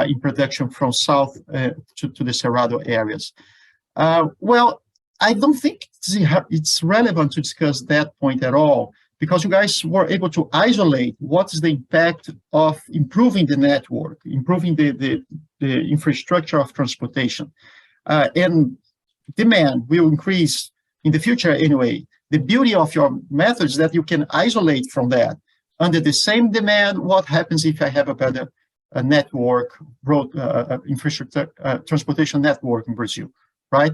in production from south to the Cerrado areas. Well, I don't think it's relevant to discuss that point at all, because you guys were able to isolate what is the impact of improving the network, improving the infrastructure of transportation. And demand will increase in the future anyway. The beauty of your method is that you can isolate from that. Under the same demand, what happens if I have a better network, road infrastructure, transportation network in Brazil, right?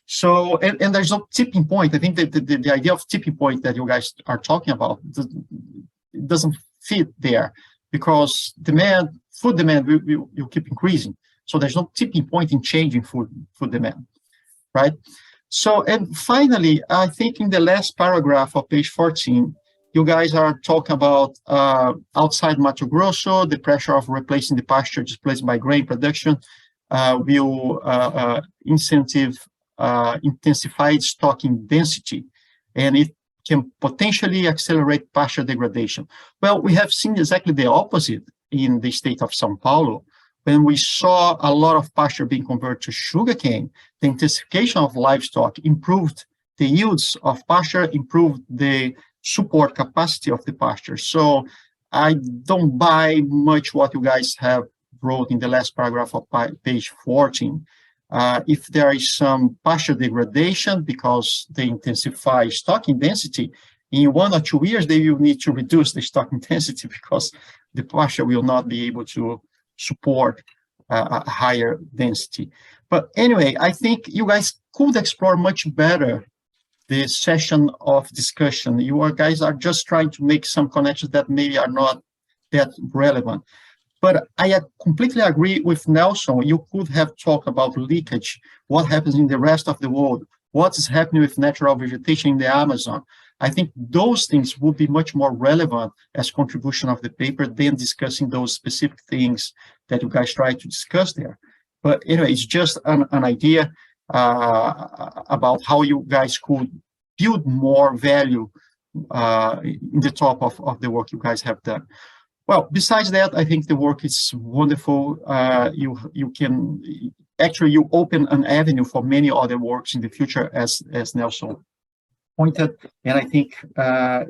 So, and there's no tipping point. I think that the idea of tipping point that you guys are talking about, it doesn't fit there, because food demand will keep increasing. So there's no tipping point in changing food demand, right? So, and finally, I think in the last paragraph of page 14, you guys are talking about outside Mato Grosso, the pressure of replacing the pasture displaced by grain production will intensified stocking density, and it can potentially accelerate pasture degradation. Well, we have seen exactly the opposite in the state of São Paulo. When we saw a lot of pasture being converted to sugarcane, the intensification of livestock improved the yields of pasture, improved the support capacity of the pasture. So I don't buy much what you guys have wrote in the last paragraph of page 14. If there is some pasture degradation because they intensify stocking density, in 1 or 2 years, they will need to reduce the stocking density because the pasture will not be able to support a higher density. But anyway, I think you guys could explore much better the session of discussion. You guys are just trying to make some connections that maybe are not that relevant. But I completely agree with Nelson. You could have talked about leakage, what happens in the rest of the world, what is happening with natural vegetation in the Amazon. I think those things would be much more relevant as contribution of the paper than discussing those specific things that you guys try to discuss there. But anyway, it's just an idea about how you guys could build more value in the top of the work you guys have done. Well, besides that, I think the work is wonderful. You can actually, you open an avenue for many other works in the future, as Nelson pointed. And I think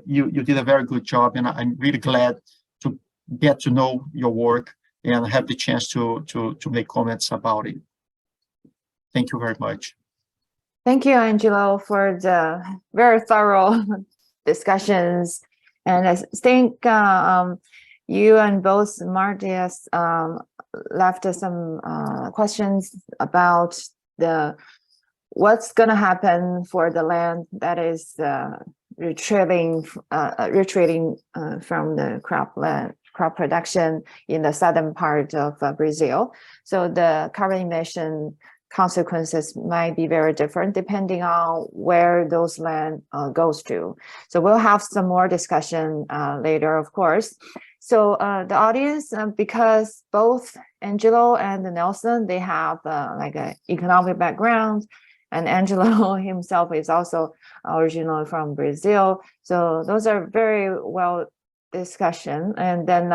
you did a very good job, and I'm really glad to get to know your work and have the chance to make comments about it. Thank you very much. Thank you, Angelo, for the very thorough discussions. And I think you and both Martius left us some questions about what's going to happen for the land that is retreating from the crop production in the southern part of Brazil. So the carbon emission consequences might be very different depending on where those land goes to. So we'll have some more discussion later, of course. So the audience, because both Angelo and Nelson, they have like an economic background, and Angelo himself is also originally from Brazil. So those are very well discussion. And then,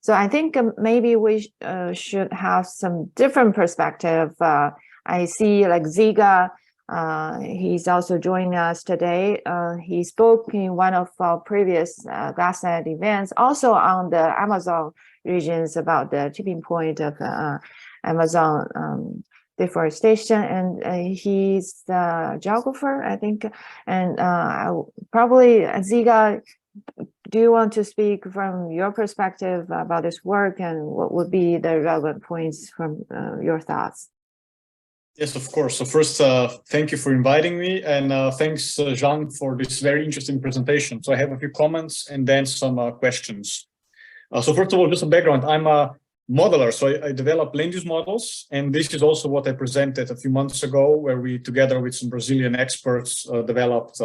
so I think maybe we should have some different perspective. I see like Ziga, he's also joining us today. He spoke in one of our previous GLASSNET events, also on the Amazon regions about the tipping point of Amazon deforestation, and he's the geographer, I think. And probably Ziga, do you want to speak from your perspective about this work, and what would be the relevant points from your thoughts? Yes, of course. So first, thank you for inviting me, and thanks, Zhan, for this very interesting presentation. So I have a few comments and then some questions. So first of all, just a background. I'm a modeler, so I develop land use models, and this is also what I presented a few months ago, where we, together with some Brazilian experts, developed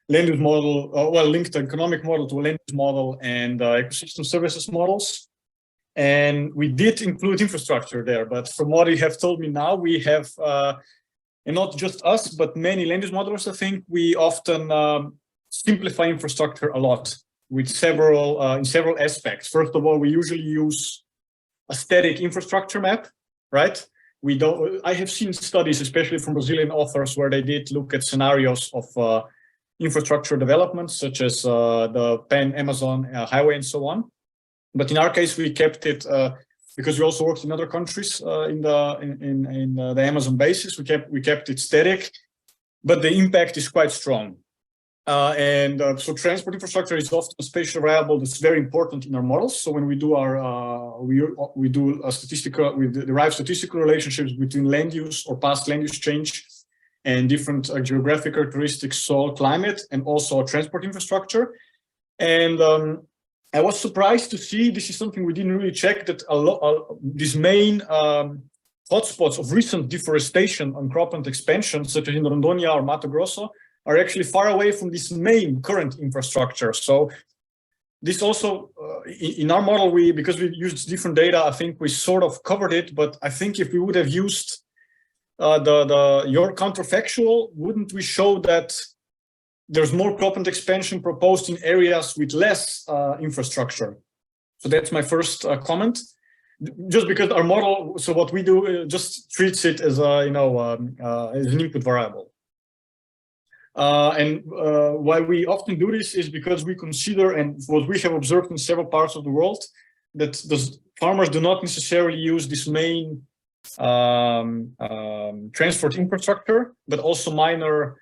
land use model, linked the economic model to a land use model and ecosystem services models. And we did include infrastructure there, but from what you have told me now, we have, and not just us, but many land use modelers, I think we often simplify infrastructure a lot with in several aspects. First of all, we usually use a static infrastructure map, right? I have seen studies, especially from Brazilian authors, where they did look at scenarios of infrastructure development, such as the Pan-Amazon highway and so on. But in our case, we kept it because we also worked in other countries in the Amazon basis. We kept it static, but the impact is quite strong. So transport infrastructure is often a spatial variable that's very important in our models. So when we do our we do a statistical, we derive statistical relationships between land use or past land use change and different geographic characteristics, soil, climate, and also transport infrastructure. And I was surprised to see, this is something we didn't really check, that these main hotspots of recent deforestation and cropland expansion, such as in Rondônia or Mato Grosso, are actually far away from this main current infrastructure. So this also, in our model, because we used different data, I think we sort of covered it, but I think if we would have used your counterfactual, wouldn't we show that there's more cropland expansion proposed in areas with less infrastructure? So that's my first comment. Just because our model, so what we do just treats it as as an input variable. Why we often do this is because we consider, and what we have observed in several parts of the world, that the farmers do not necessarily use this main transport infrastructure, but also minor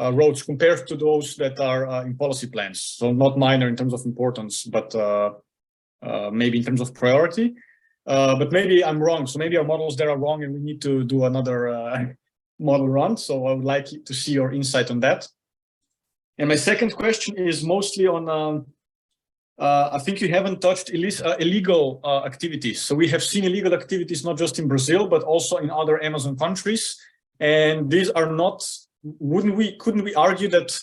roads compared to those that are in policy plans. So not minor in terms of importance, but maybe in terms of priority. But maybe I'm wrong. So maybe our models there are wrong and we need to do another model run. So I would like to see your insight on that. And my second question is mostly on, I think you haven't touched illegal activities. So we have seen illegal activities, not just in Brazil, but also in other Amazon countries. And these are not, couldn't we argue that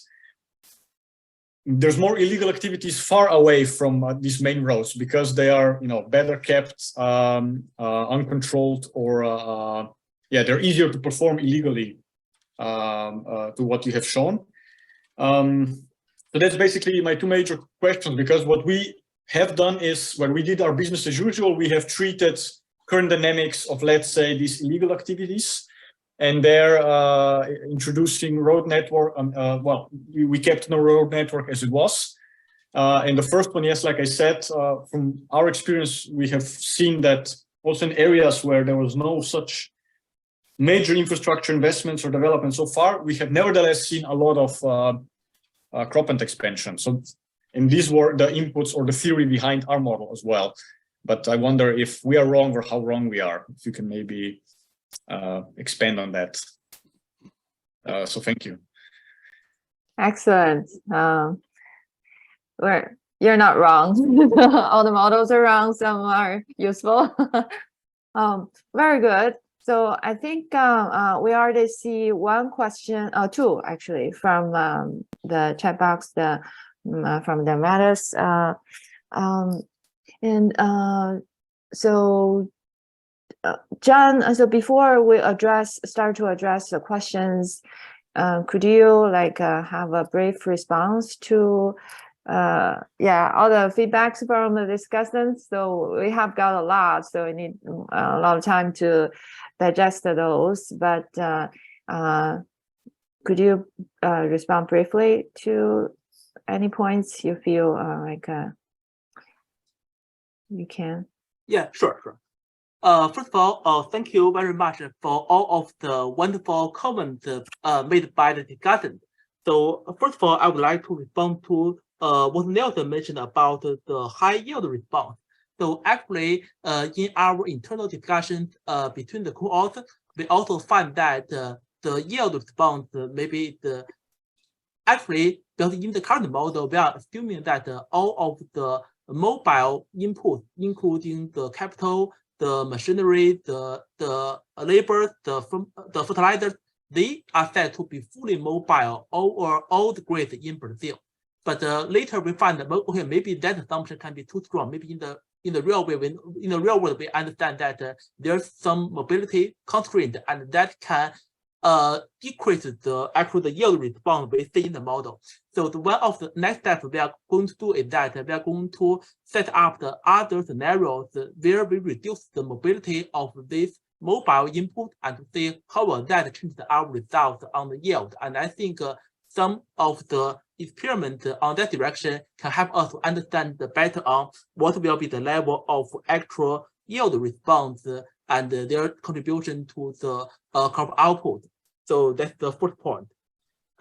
there's more illegal activities far away from these main roads because they are, better kept, uncontrolled, or they're easier to perform illegally to what you have shown. So that's basically my two major questions, because what we have done is when we did our business as usual, we have treated current dynamics of, let's say, these illegal activities, and they're introducing road network. We kept no road network as it was. And the first one, yes, like I said, from our experience, we have seen that also in areas where there was no such major infrastructure investments or development so far, we have nevertheless seen a lot of cropland expansion. So, and these were the inputs or the theory behind our model as well. But I wonder if we are wrong or how wrong we are. If you can maybe expand on that. So thank you. Excellent. You're not wrong. All the models are wrong. Some are useful. Very good. So I think we already see one question, two actually, from the chat box, from the matters. So Zhan, so before we start to address the questions, could you have a brief response to all the feedbacks from the discussants? So we have got a lot, so we need a lot of time to digest those, but could you respond briefly to any points you feel you can? Yeah, sure. First of all, thank you very much for all of the wonderful comments made by the discussant. So first of all, I would like to respond to what Nelson mentioned about the high yield response. So actually, in our internal discussions between the co-authors, we also find that the yield response actually, because in the current model, we are assuming that all of the mobile inputs, including the capital, the machinery, the labor, the fertilizers, they are said to be fully mobile over all the grids in Brazil. But later we find that okay, maybe that assumption can be too strong. Maybe in the real world, we understand that there's some mobility constraint, and that can decrease the yield response we see in the model. So one of the next steps we are going to do is that we are going to set up the other scenarios where we reduce the mobility of this mobile input and see how will that change our results on the yield. And I think some of the experiment on that direction can help us to understand better on what will be the level of actual yield response and their contribution to the crop output. So that's the first point.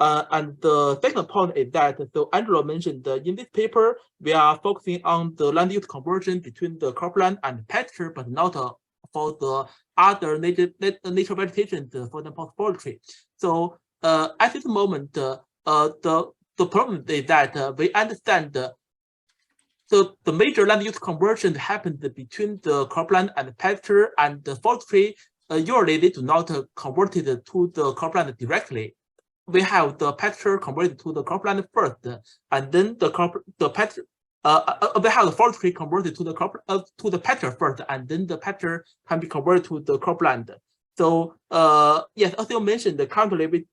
And the second point is that, so Angelo mentioned in this paper, we are focusing on the land use conversion between the cropland and pasture, but not for the other nature vegetation, for example, forestry. So at this moment, the problem is that we understand so the major land use conversion happens between the cropland and pasture, and the forestry usually they do not convert it to the cropland directly. We have the pasture converted to the cropland first, and then the pasture. We have the forestry converted to the pasture first, and then the pasture can be converted to the cropland. So yes, as you mentioned, currently we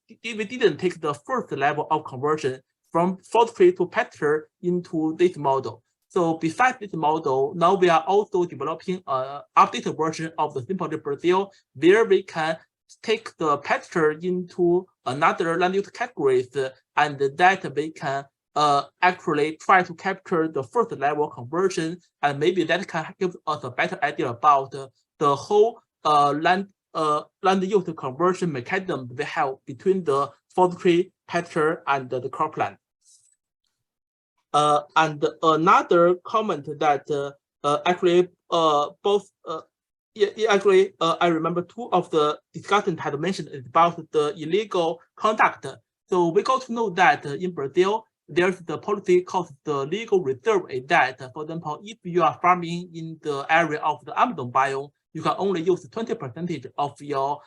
didn't take the first level of conversion from forestry to pasture into this model. So besides this model, now we are also developing an updated version of the simple Brazil, where we can take the pasture into another land use categories, and that we can actually try to capture the first level conversion, and maybe that can give us a better idea about the whole land use conversion mechanism we have between the forestry, pasture, and the cropland. And another comment that actually both actually I remember two of the discussants had mentioned about the illegal conduct. So we got to know that in Brazil there's the policy called the legal reserve. Is that, for example, if you are farming in the area of the Amazon biome, you can only use 20% of your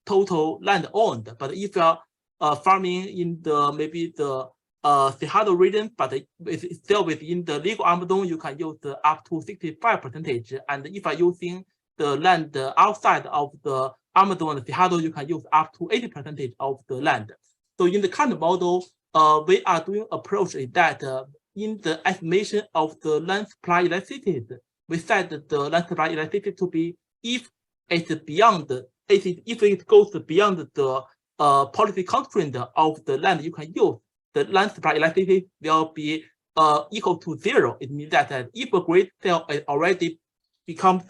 total land owned. But if you are farming in the maybe the Cerrado region, but it's still within the legal Amazon, you can use up to 65%. And if you are using the land outside of the Amazon and Cerrado, you can use up to 80% of the land. So in the current model, we are doing approach is that in the estimation of the land supply elasticity, we set the land supply elasticity to be if it's beyond, if it goes beyond the policy constraint of the land you can use, the land supply elasticity will be equal to 0. It means that if a grid cell already becomes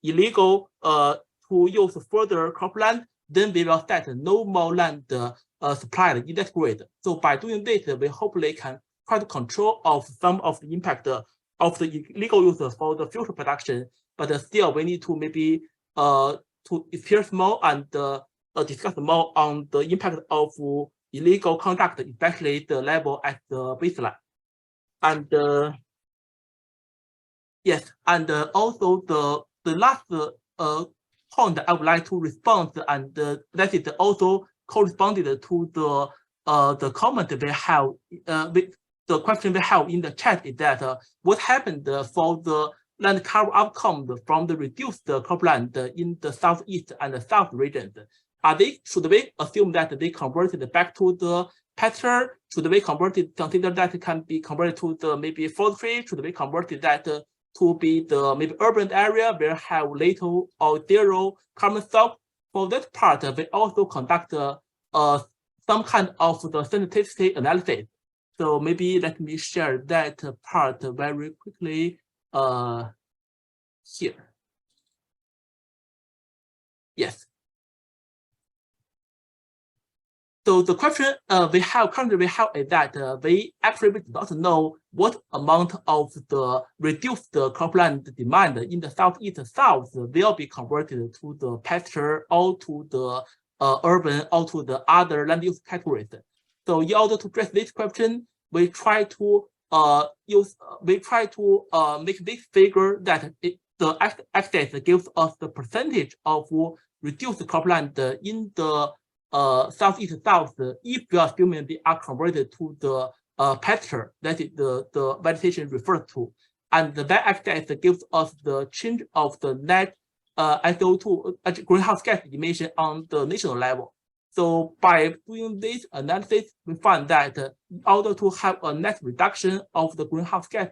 illegal to use further cropland, then we will set no more land supplied in that grid. So by doing this, we hopefully can try to control of some of the impact of the illegal use for the future production. But still, we need to maybe to experience more and discuss more on the impact of illegal conduct, especially the level at the baseline. And yes, and also the last point I would like to respond, and that is also corresponded to the comment we have, the question we have in the chat is that what happened for the land cover outcome from the reduced cropland in the southeast and the south regions? Should we assume that they converted back to the pasture? Should we consider that it can be converted to the maybe forestry? Should we converted that to be the maybe urban area where have little or zero carbon stock? For that part, we also conduct some kind of the sensitivity analysis. So maybe let me share that part very quickly here. Yes. So the question we currently have is that we actually do not know what amount of the reduced cropland demand in the southeast south will be converted to the pasture or to the urban or to the other land use categories. So in order to address this question, we try to make this figure that the axis gives us the percentage of reduced cropland in the southeast south if we are assuming they are converted to the pasture, that is the vegetation referred to. And the y-axis gives us the change of the net SO2 greenhouse gas emission on the national level. So by doing this analysis, we find that in order to have a net reduction of the greenhouse gas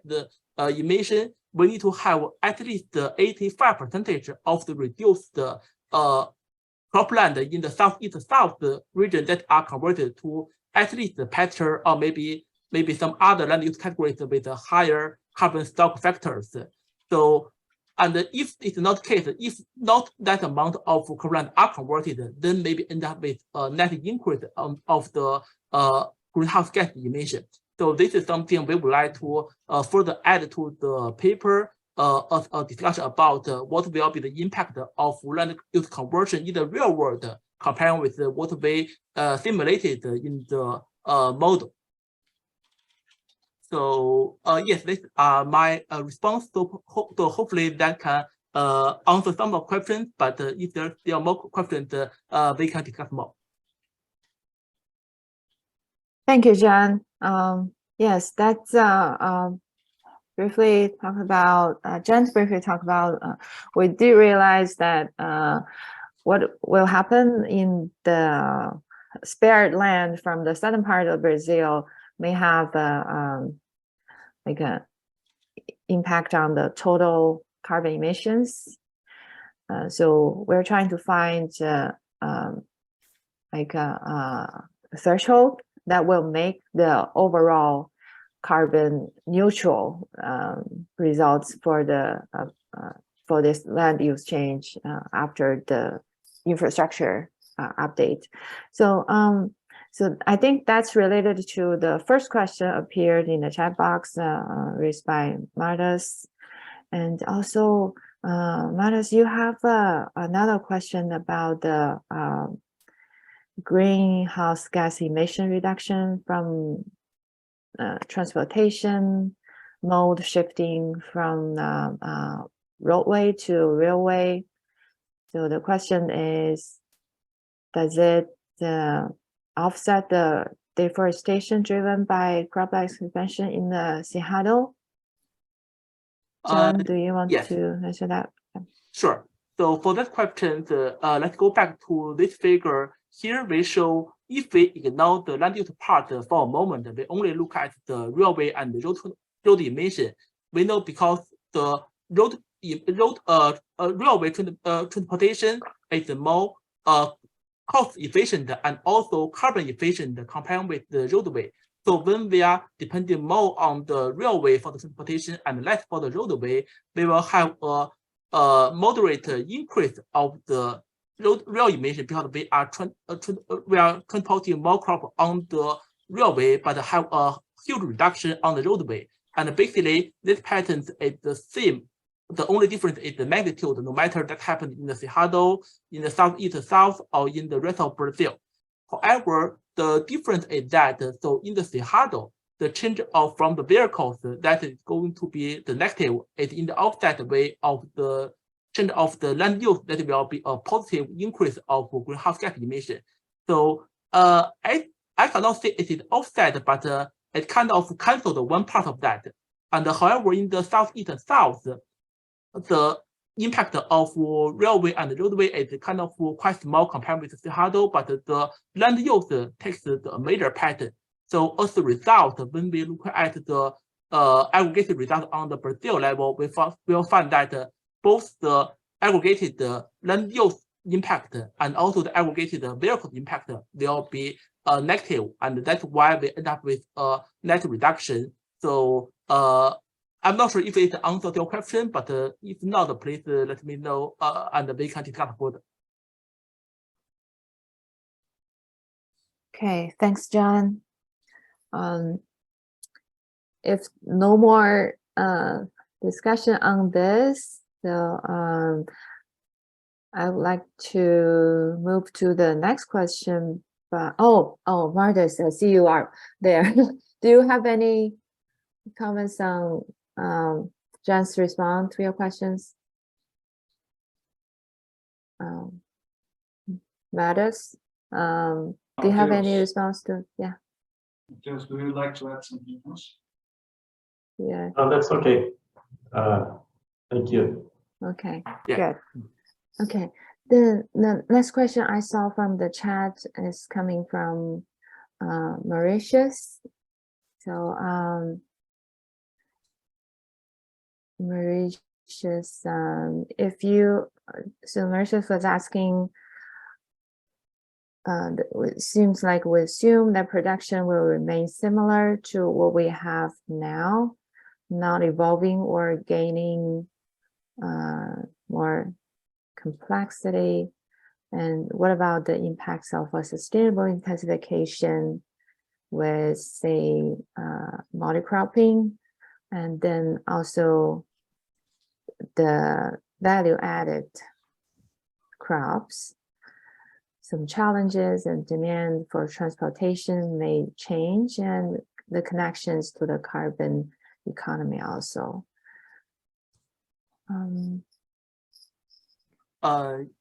emission, we need to have at least 85% of the reduced cropland in the southeast south region that are converted to at least the pasture or maybe some other land use categories with higher carbon stock factors. So And if it's not the case, if not that amount of current are converted, then maybe end up with a net increase of the greenhouse gas emission. So this is something we would like to further add to the paper, a discussion about what will be the impact of land use conversion in the real world, comparing with what we simulated in the model. So yes, this are my response. So hopefully that can answer some of the questions. But if there are more questions, we can discuss more. Thank you, Zhan. Yes, that's briefly talk about. Zhan briefly talked about. We do realize that what will happen in the spared land from the southern part of Brazil may have like a impact on the total carbon emissions. So we're trying to find like a threshold that will make the overall carbon neutral results for the for this land use change after the infrastructure update. So so I think that's related to the first question appeared in the chat box raised by Martus. And also, Martus, you have another question about the greenhouse gas emission reduction from transportation mode shifting from roadway to railway. So the question is, does it offset the deforestation driven by crop expansion in the Cerrado? Zhan, do you want yes. to answer that? Sure. So for that question, let's go back to this figure. Here we show if we ignore the land use part for a moment, we only look at the railway and the road emission. We know because the railway transportation is more cost efficient and also carbon efficient compared with the roadway. So when we are depending more on the railway for the transportation and less for the roadway, we will have a moderate increase of the rail emission because we are transporting more crop on the railway, but have a huge reduction on the roadway. And basically, this pattern is the same. The only difference is the magnitude, no matter that happened in the Cerrado, in the southeast south, or in the rest of Brazil. However, the difference is that so in the Cerrado, the change from the vehicles that is going to be the negative is in the opposite way of the change of the land use that will be a positive increase of greenhouse gas emission. So I cannot say it is offset, but it kind of canceled one part of that. And however, in the southeast and south, the impact of railway and roadway is kind of quite small compared with Cerrado, but the land use takes the major pattern. So as a result, when we look at the aggregated result on the Brazil level, we will find that both the aggregated land use impact and also the aggregated vehicle impact will be negative, and that's why we end up with a net reduction. So I'm not sure if it answers your question, but if not, please let me know and we can discuss further. Okay, thanks, Zhan. If no more discussion on this, so I would like to move to the next question. But Martus, I see you are there. Do you have any comments on Zhan's response to your questions? Martus, do you have any response to? Yeah. Just, would you like to add something else? Yeah. Oh, that's okay. Thank you. Okay. Yeah. Good. Okay. The next question I saw from the chat is coming from Mauritius. So Mauritius, if you, so Mauritius was asking, it seems like we assume that production will remain similar to what we have now, not evolving or gaining more complexity? And what about the impacts of a sustainable intensification with, say, multi-cropping, and then also the value-added crops? Some challenges and demand for transportation may change, and the connections to the carbon economy also.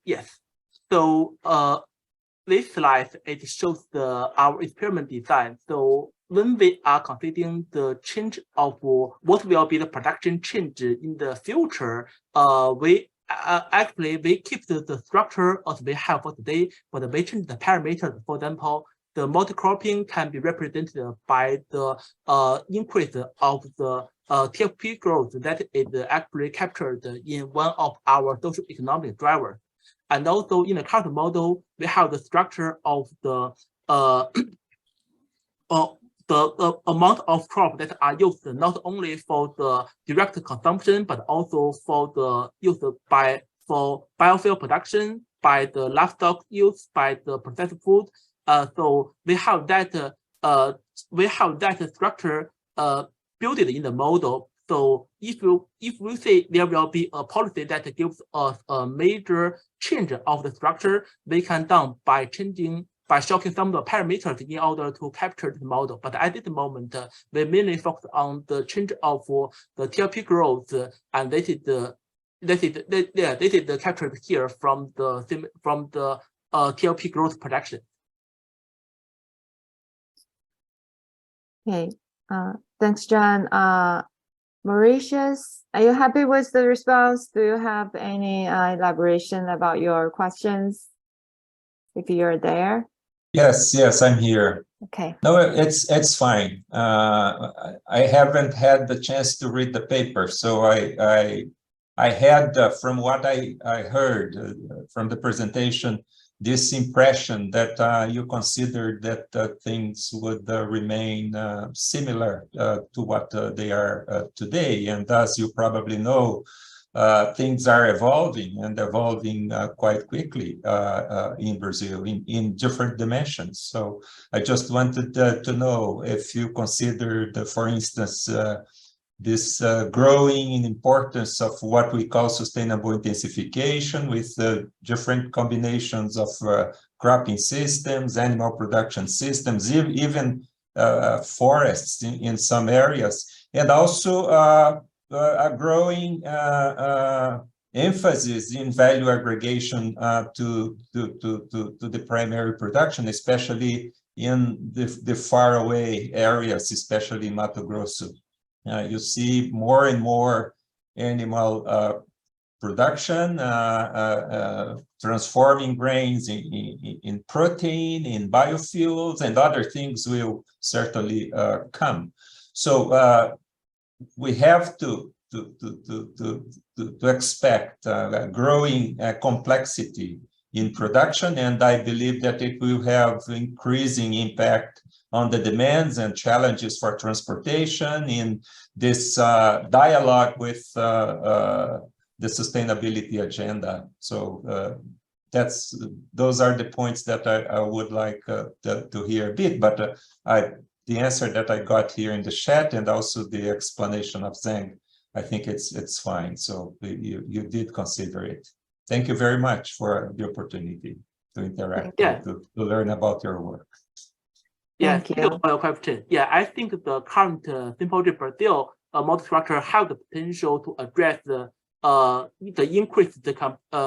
Yes. So this slide, it shows our experiment design. So when we are considering the change of what will be the production change in the future, we actually keep the structure as we have for today, but we change the parameters. For example, the multi-cropping can be represented by the increase of the TFP growth that is actually captured in one of our social economic drivers. And also in the current model, we have the structure of the amount of crop that are used not only for the direct consumption, but also for the use for biofuel production, by the livestock use, by the processed food. So we have that structure built in the model. So if we say there will be a policy that gives us a major change of the structure, we can done by shocking some of the parameters in order to capture the model. But at this moment, we mainly focus on the change of the TLP growth, and this is captured here from the TLP growth projection. Okay, thanks, John. Mauritius, are you happy with the response? Do you have any elaboration about your questions if you're there? Yes, I'm here. Okay. No, it's fine. I haven't had the chance to read the paper, so I had from what I heard from the presentation, this impression that you considered that things would remain similar to what they are today. And as you probably know, things are evolving and evolving quite quickly in Brazil in different dimensions. So I just wanted to know if you considered, for instance, this growing in importance of what we call sustainable intensification with different combinations of cropping systems, animal production systems, even forests in some areas, and also a growing emphasis in value aggregation to the primary production, especially in the faraway areas, especially Mato Grosso. You see more and more animal production, transforming grains in protein, in biofuels, and other things will certainly come. So we have to expect growing complexity in production, and I believe that it will have increasing impact on the demands and challenges for transportation in this dialogue with the sustainability agenda. So those are the points that I would like to hear a bit, but the answer that I got here in the chat and also the explanation of Zhang, I think it's fine. So you did consider it. Thank you very much for the opportunity to interact, to learn about your work. Yeah, thank you for your question. Yeah, I think the current Simple Brazil model structure have the potential to address the increased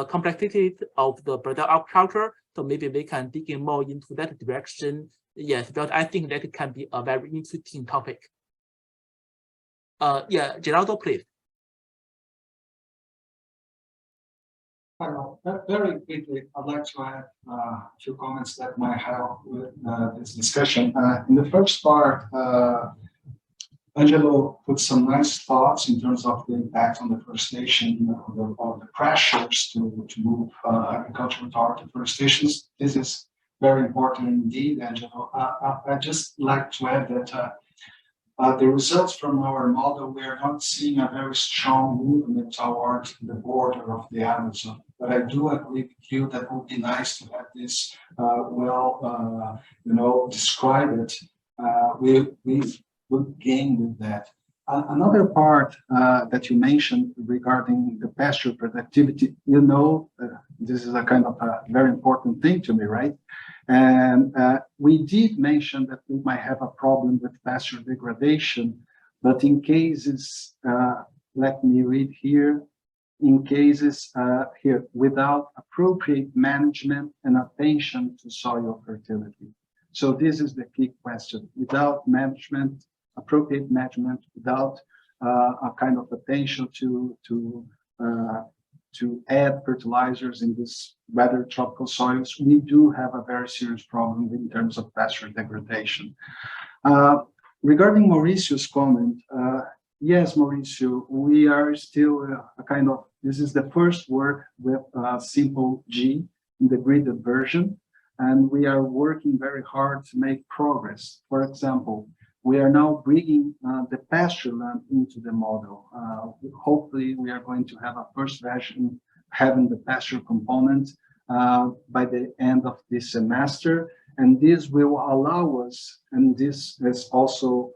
complexity of the Brazil agriculture. So maybe we can dig in more into that direction. Yes, but I think that it can be a very interesting topic. Yeah, Geraldo, please. Very quickly, I'd like to add a few comments that might help with this discussion. In the first part, Angelo put some nice thoughts in terms of the impact on deforestation, of the pressures to move agriculture toward deforestation. This is very important indeed, Angelo. I'd just like to add that The results from our model, we are not seeing a very strong movement towards the border of the Amazon. But I do agree with you that it would be nice to have this described. We would gain with that. Another part that you mentioned regarding the pasture productivity, this is a kind of a very important thing to me, right? And we did mention that we might have a problem with pasture degradation, but in cases, let me read here, in cases here, without appropriate management and attention to soil fertility. So this is the key question. Without management, appropriate management, without a kind of attention to add fertilizers in this weather tropical soils, we do have a very serious problem in terms of pasture degradation. Regarding Mauricio's comment, yes, Mauricio, we are still this is the first work with simple G in the gridded version, and we are working very hard to make progress. For example, we are now bringing the pasture land into the model. Hopefully, we are going to have a first version having the pasture component by the end of this semester. And this will allow us, and this is also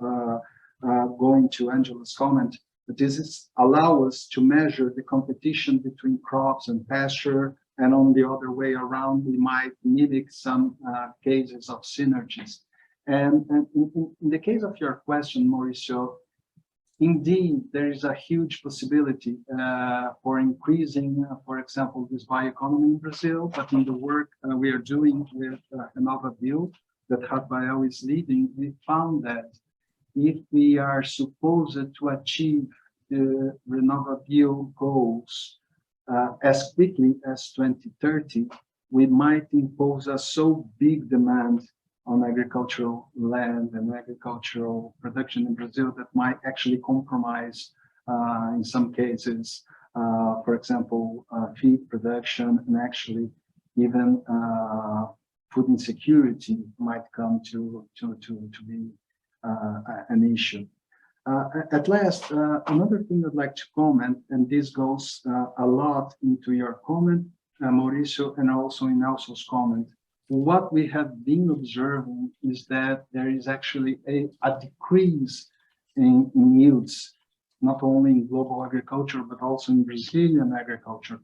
going to Angelo's comment, but this is allow us to measure the competition between crops and pasture, and on the other way around, we might mimic some cases of synergies. And in the case of your question, Mauricio, indeed, there is a huge possibility for increasing, for example, this bioeconomy in Brazil, but in the work we are doing with Bio that Rafael is leading, we found that if we are supposed to achieve the Bio goals as quickly as 2030, we might impose a so big demand on agricultural land and agricultural production in Brazil that might actually compromise, in some cases, for example, feed production, and actually even food insecurity might come to be an issue. At last, another thing I'd like to comment, and this goes a lot into your comment, Mauricio, and also in Nelson's comment. What we have been observing is that there is actually a decrease in yields, not only in global agriculture, but also in Brazilian agriculture.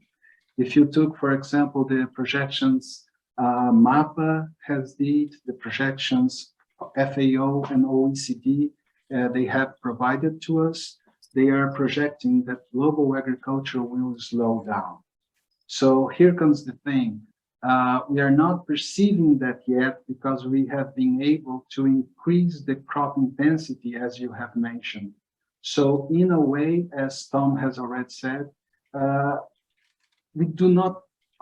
If you took, for example, the projections MAPA has did, the projections FAO and OECD, they have provided to us, they are projecting that global agriculture will slow down. So here comes the thing. We are not perceiving that yet because we have been able to increase the crop intensity, as you have mentioned. So in a way, as Tom has already said, we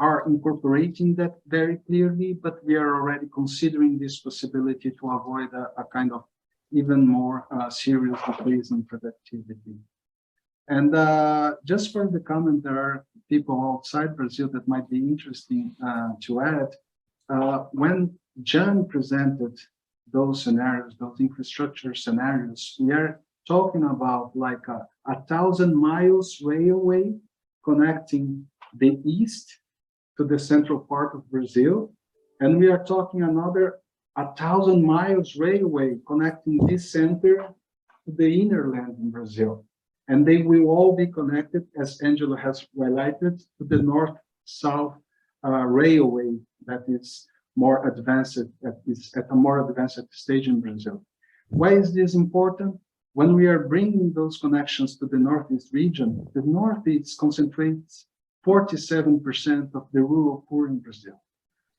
are incorporating that very clearly, but we are already considering this possibility to avoid a kind of even more serious decrease in productivity. And just for the comment, there are people outside Brazil that might be interesting to add. When Zhan presented those scenarios, those infrastructure scenarios, we are talking about like 1,000 miles railway connecting the east to the central part of Brazil. And we are talking another 1,000 miles railway connecting this center to the inner land in Brazil. And they will all be connected, as Angelo has highlighted, to the north-south railway that is more advanced, that is at a more advanced stage in Brazil. Why is this important? When we are bringing those connections to the Northeast region, the Northeast concentrates 47% of the rural poor in Brazil.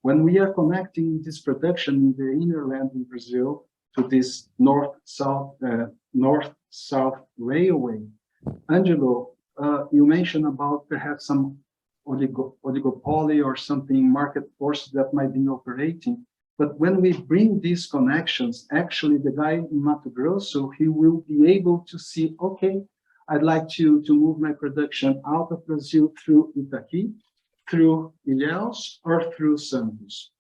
When we are connecting this production in the inner land in Brazil to this north-south railway, Angelo, you mentioned about perhaps some oligopoly or something market forces that might be operating. But when we bring these connections, actually the guy in Mato Grosso, he will be able to see, okay, I'd like to move my production out of Brazil through Itaqui, through Ilhéus, or through Santos.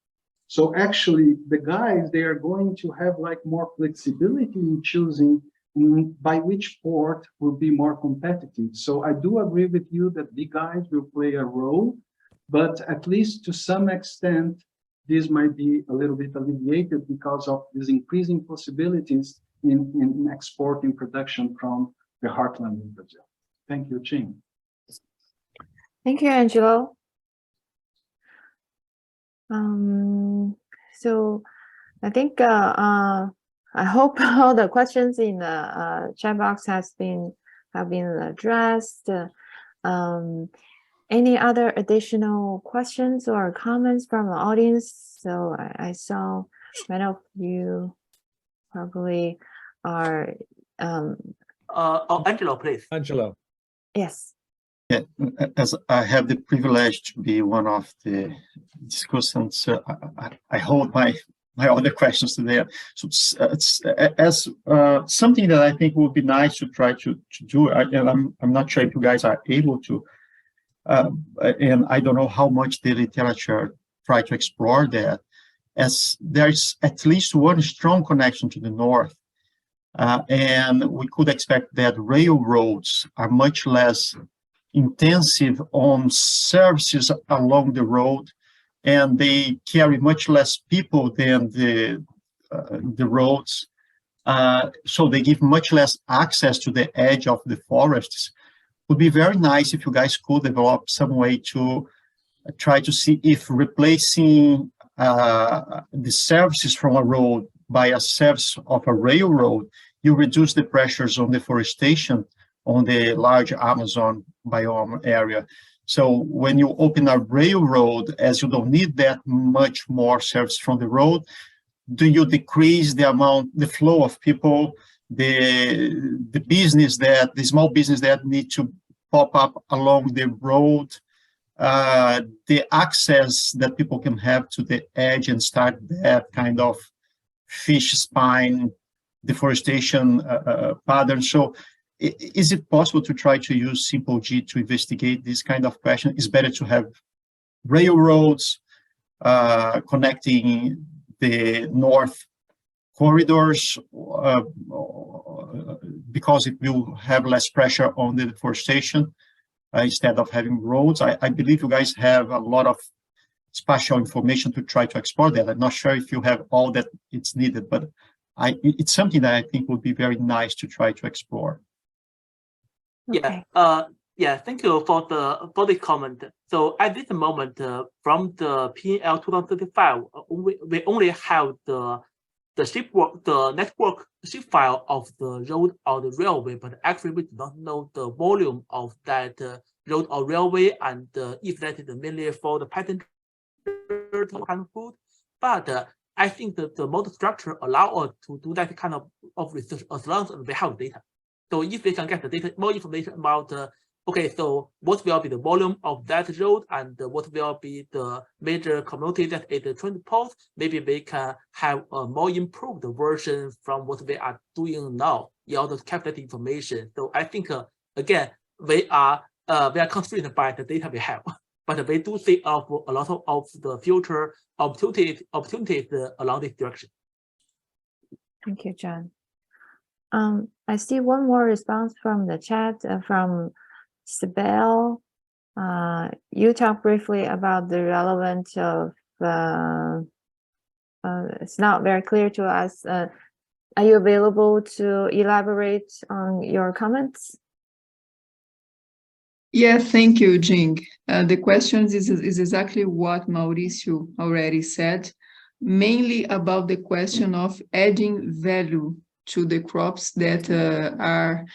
So actually the guys, they are going to have like more flexibility in choosing by which port will be more competitive. So I do agree with you that big guys will play a role, but at least to some extent, this might be a little bit alleviated because of these increasing possibilities in exporting production from the heartland in Brazil. Thank you, Jing. Thank you, Angelo. So I think I hope all the questions in the chat box have been addressed. Any other additional questions or comments from the audience? So I saw many of you probably are. Angelo, please. Angelo. Yes. Yeah, as I have the privilege to be one of the discussants, I hold my other questions today. So it's as something that I think would be nice to try to do. And I'm not sure if you guys are able to, and I don't know how much the literature try to explore that, as there's at least one strong connection to the north. And we could expect that railroads are much less intensive on services along the road, and they carry much less people than the roads. So they give much less access to the edge of the forests. Would be very nice if you guys could develop some way to try to see if replacing the services from a road by a service of a railroad, you reduce the pressures on deforestation on the large Amazon biome area. So when you open a railroad, as you don't need that much more service from the road, do you decrease the flow of people, the small business that need to pop up along the road, the access that people can have to the edge and start that kind of fish spine deforestation pattern. So is it possible to try to use Simple G to investigate this kind of question? It's better to have railroads connecting the north corridors because it will have less pressure on the deforestation instead of having roads. I believe you guys have a lot of spatial information to try to explore that. I'm not sure if you have all that it's needed, but it's something that I think would be very nice to try to explore. Okay. Yeah, thank you for the comment. So at this moment, from the PL 2035, we only have the network ship file of the road or the railway, but actually we do not know the volume of that road or railway, and if that is mainly for the passenger kind of food. But I think that the model structure allow us to do that kind of research as long as we have data. So if we can get the data, more information about, okay, so what will be the volume of that road and what will be the major community that is transport, maybe we can have a more improved version from what we are doing now in order to capture the information. So I think, again, we are constrained by the data we have, but we do see of a lot of the future opportunities along this direction. Thank you, Zhan. I see one more response from the chat from Sibel. You talked briefly about the relevance of, it's not very clear to us. Are you available to elaborate on your comments? Yeah, thank you, Jing. The question is exactly what Mauricio already said, mainly about the question of adding value to the crops that are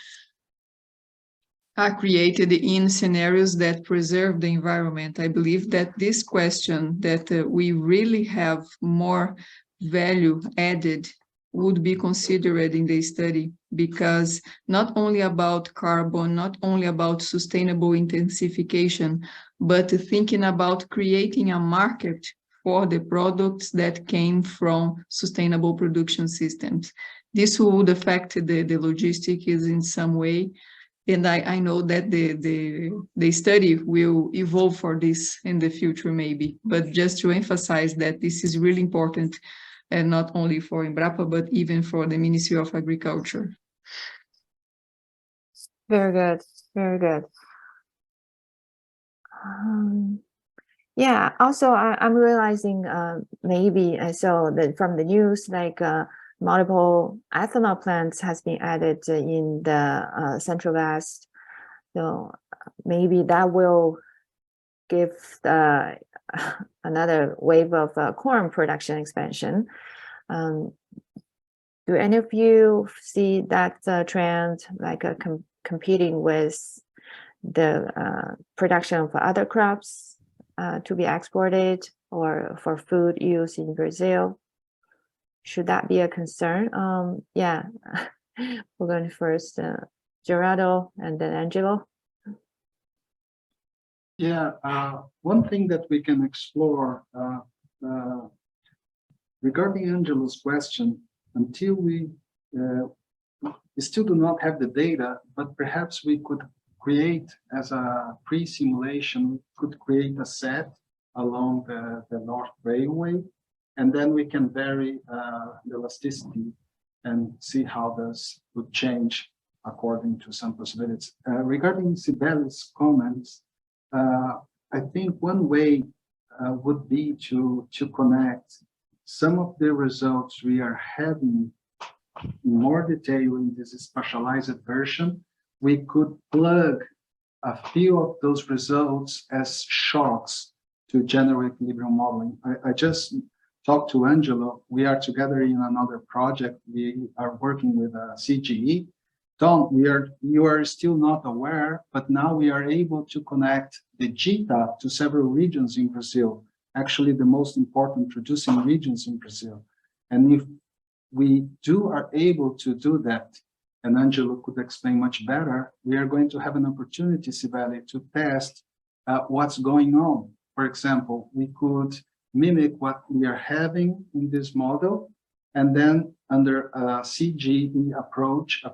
created in scenarios that preserve the environment. I believe that this question, that we really have more value added, would be considered in the study, because not only about carbon, not only about sustainable intensification, but thinking about creating a market for the products that came from sustainable production systems. This would affect the logistics in some way, and I know that the study will evolve for this in the future maybe, but just to emphasize that this is really important, and not only for Embrapa, but even for the Ministry of Agriculture. Very good. Very good. Yeah, also I'm realizing maybe so that from the news, like multiple ethanol plants has been added in the Central West. So any that will give the another wave of corn production expansion. Do any of you see that trend, like competing with the production of other crops to be exported or for food use in Brazil? Should that be a concern? Yeah, we're going first, Geraldo and then Angelo. Yeah, one thing that we can explore regarding Angelo's question, until we still do not have the data, but perhaps we could create as a pre-simulation, could create a set along the North Railway, and then we can vary the elasticity and see how this would change according to some possibilities. Regarding Sibeli's comments, I think one way would be to connect some of the results we are having in more detail in this specialized version. We could plug a few of those results as shocks to general equilibrium modeling. I just talked to Angelo. We are together in another project. We are working with CGE. Tom, you are still not aware, but now we are able to connect the GTAP to several regions in Brazil, actually the most important producing regions in Brazil. And if we are able to do that, and Angelo could explain much better, we are going to have an opportunity, Sibeli, to test what's going on. For example, we could mimic what we are having in this model, and then under a CGE approach,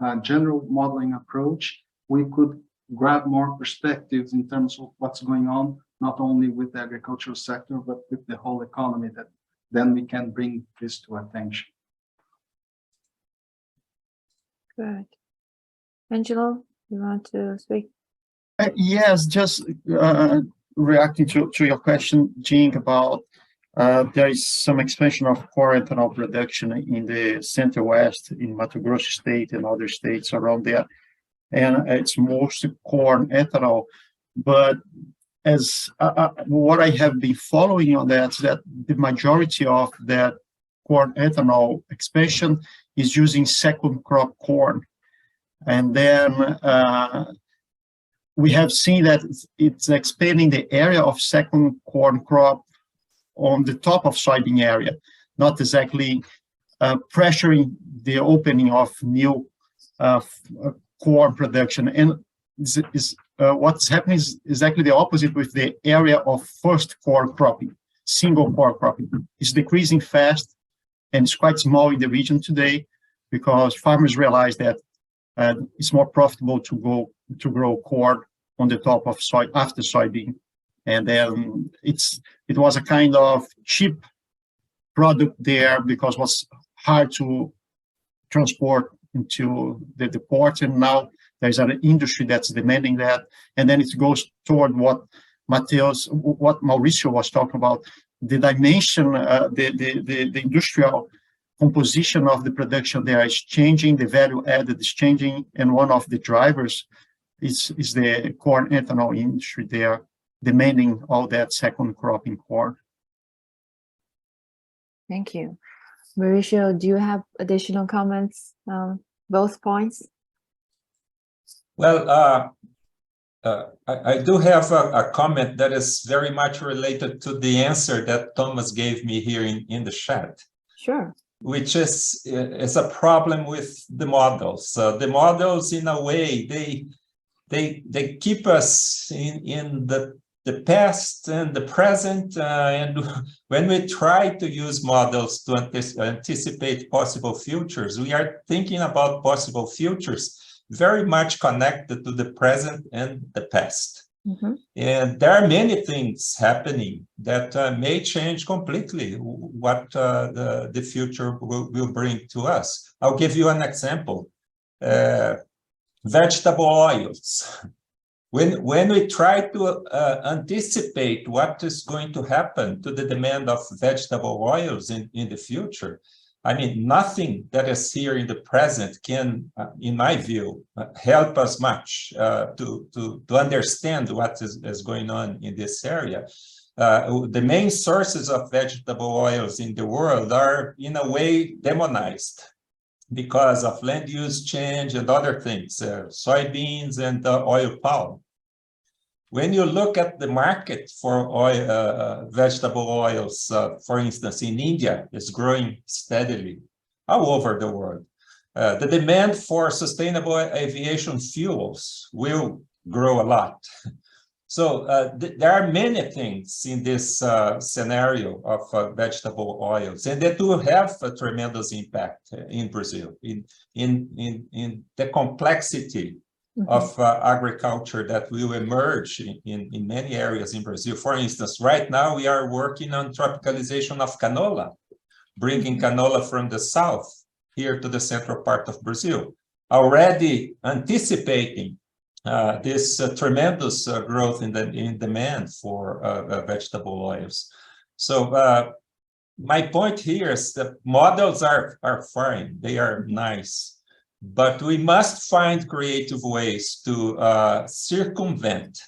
a general modeling approach, we could grab more perspectives in terms of what's going on, not only with the agricultural sector, but with the whole economy, that then we can bring this to attention. Good. Angelo, you want to speak? Yes, just reacting to your question, Jing, about there is some expansion of corn ethanol production in the Center West, in Mato Grosso state and other states around there. And it's mostly corn ethanol. But as what I have been following on that is that the majority of that corn ethanol expansion is using second crop corn. And then we have seen that it's expanding the area of second corn crop on the top of soybean area, not exactly pressuring the opening of new corn production. And what's happening is exactly the opposite with the area of first corn cropping, single corn cropping. It's decreasing fast, and it's quite small in the region today because farmers realize that it's more profitable to grow corn on the top of soy after soybean. And then it was a kind of cheap product there because it was hard to transport into the port, and now there's an industry that's demanding that. And then it goes toward what Mauricio was talking about, the dimension, the industrial composition of the production there is changing, the value added is changing, and one of the drivers is the corn ethanol industry there, demanding all that second crop in corn. Thank you. Mauricio, do you have additional comments on both points? Well, I do have a comment that is very much related to the answer that Thomas gave me here in the chat. Sure. Which is a problem with the models. The models, in a way, they keep us in the past and the present, and when we try to use models to anticipate possible futures, we are thinking about possible futures very much connected to the present and the past. Mm-hmm. And there are many things happening that may change completely what the future will bring to us. I'll give you an example. vegetable oils. When we try to anticipate what is going to happen to the demand of vegetable oils in the future, I mean, nothing that is here in the present can, in my view, help us much to understand what is going on in this area. The main sources of vegetable oils in the world are, in a way, demonized because of land use change and other things, soybeans and oil palm. When you look at the market for oil, vegetable oils, for instance, in India, is growing steadily all over the world. The demand for sustainable aviation fuels will grow a lot. So there are many things in this scenario of vegetable oils, and that will have a tremendous impact in Brazil, in the complexity of agriculture that will emerge in many areas in Brazil. For instance, right now we are working on tropicalization of canola, bringing canola from the south here to the central part of Brazil, already anticipating this tremendous growth in demand for vegetable oils. So my point here is that models are fine, they are nice, but we must find creative ways to circumvent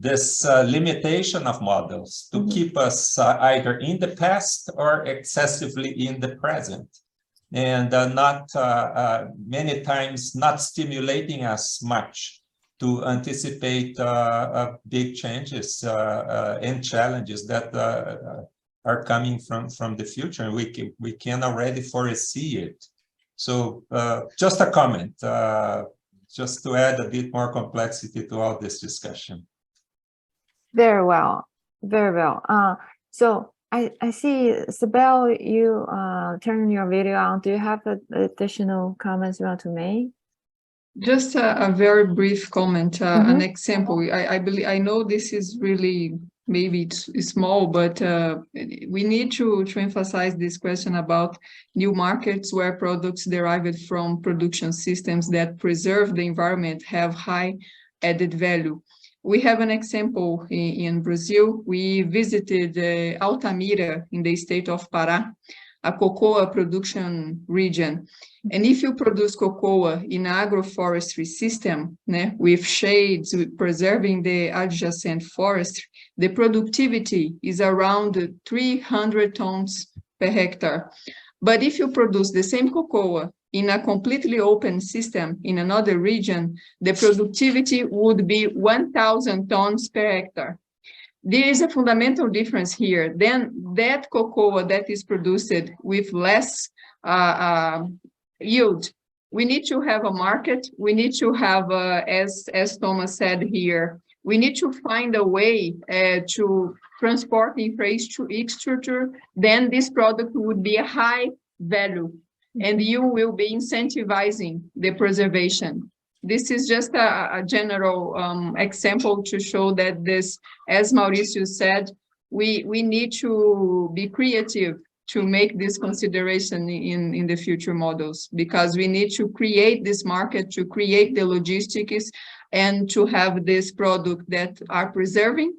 this limitation of models to keep us either in the past or excessively in the present, and not many times not stimulating us much to anticipate big changes and challenges that are coming from the future. We can already foresee it. So just a comment, just to add a bit more complexity to all this discussion. Very well, very well. So I see, Sibel, you turn your video on. Do you have additional comments you want to make? Just a very brief comment, an example. I know this is really maybe it's small, but we need to emphasize this question about new markets where products derived from production systems that preserve the environment have high added value. We have an example in Brazil. We visited Altamira in the state of Pará, a cocoa production region. And if you produce cocoa in agroforestry system, with shades, preserving the adjacent forest, the productivity is around 300 tons per hectare. But if you produce the same cocoa in a completely open system in another region, the productivity would be 1,000 tons per hectare. There is a fundamental difference here. Then that cocoa that is produced with less yield, we need to have a market. We need to have, as Thomas said here, we need to find a way to transport infrastructure. Then this product would be a high value, and you will be incentivizing the preservation. This is just a general example to show that this, as Mauricio said, we need to be creative to make this consideration in the future models, because we need to create this market, to create the logistics, and to have this product that are preserving.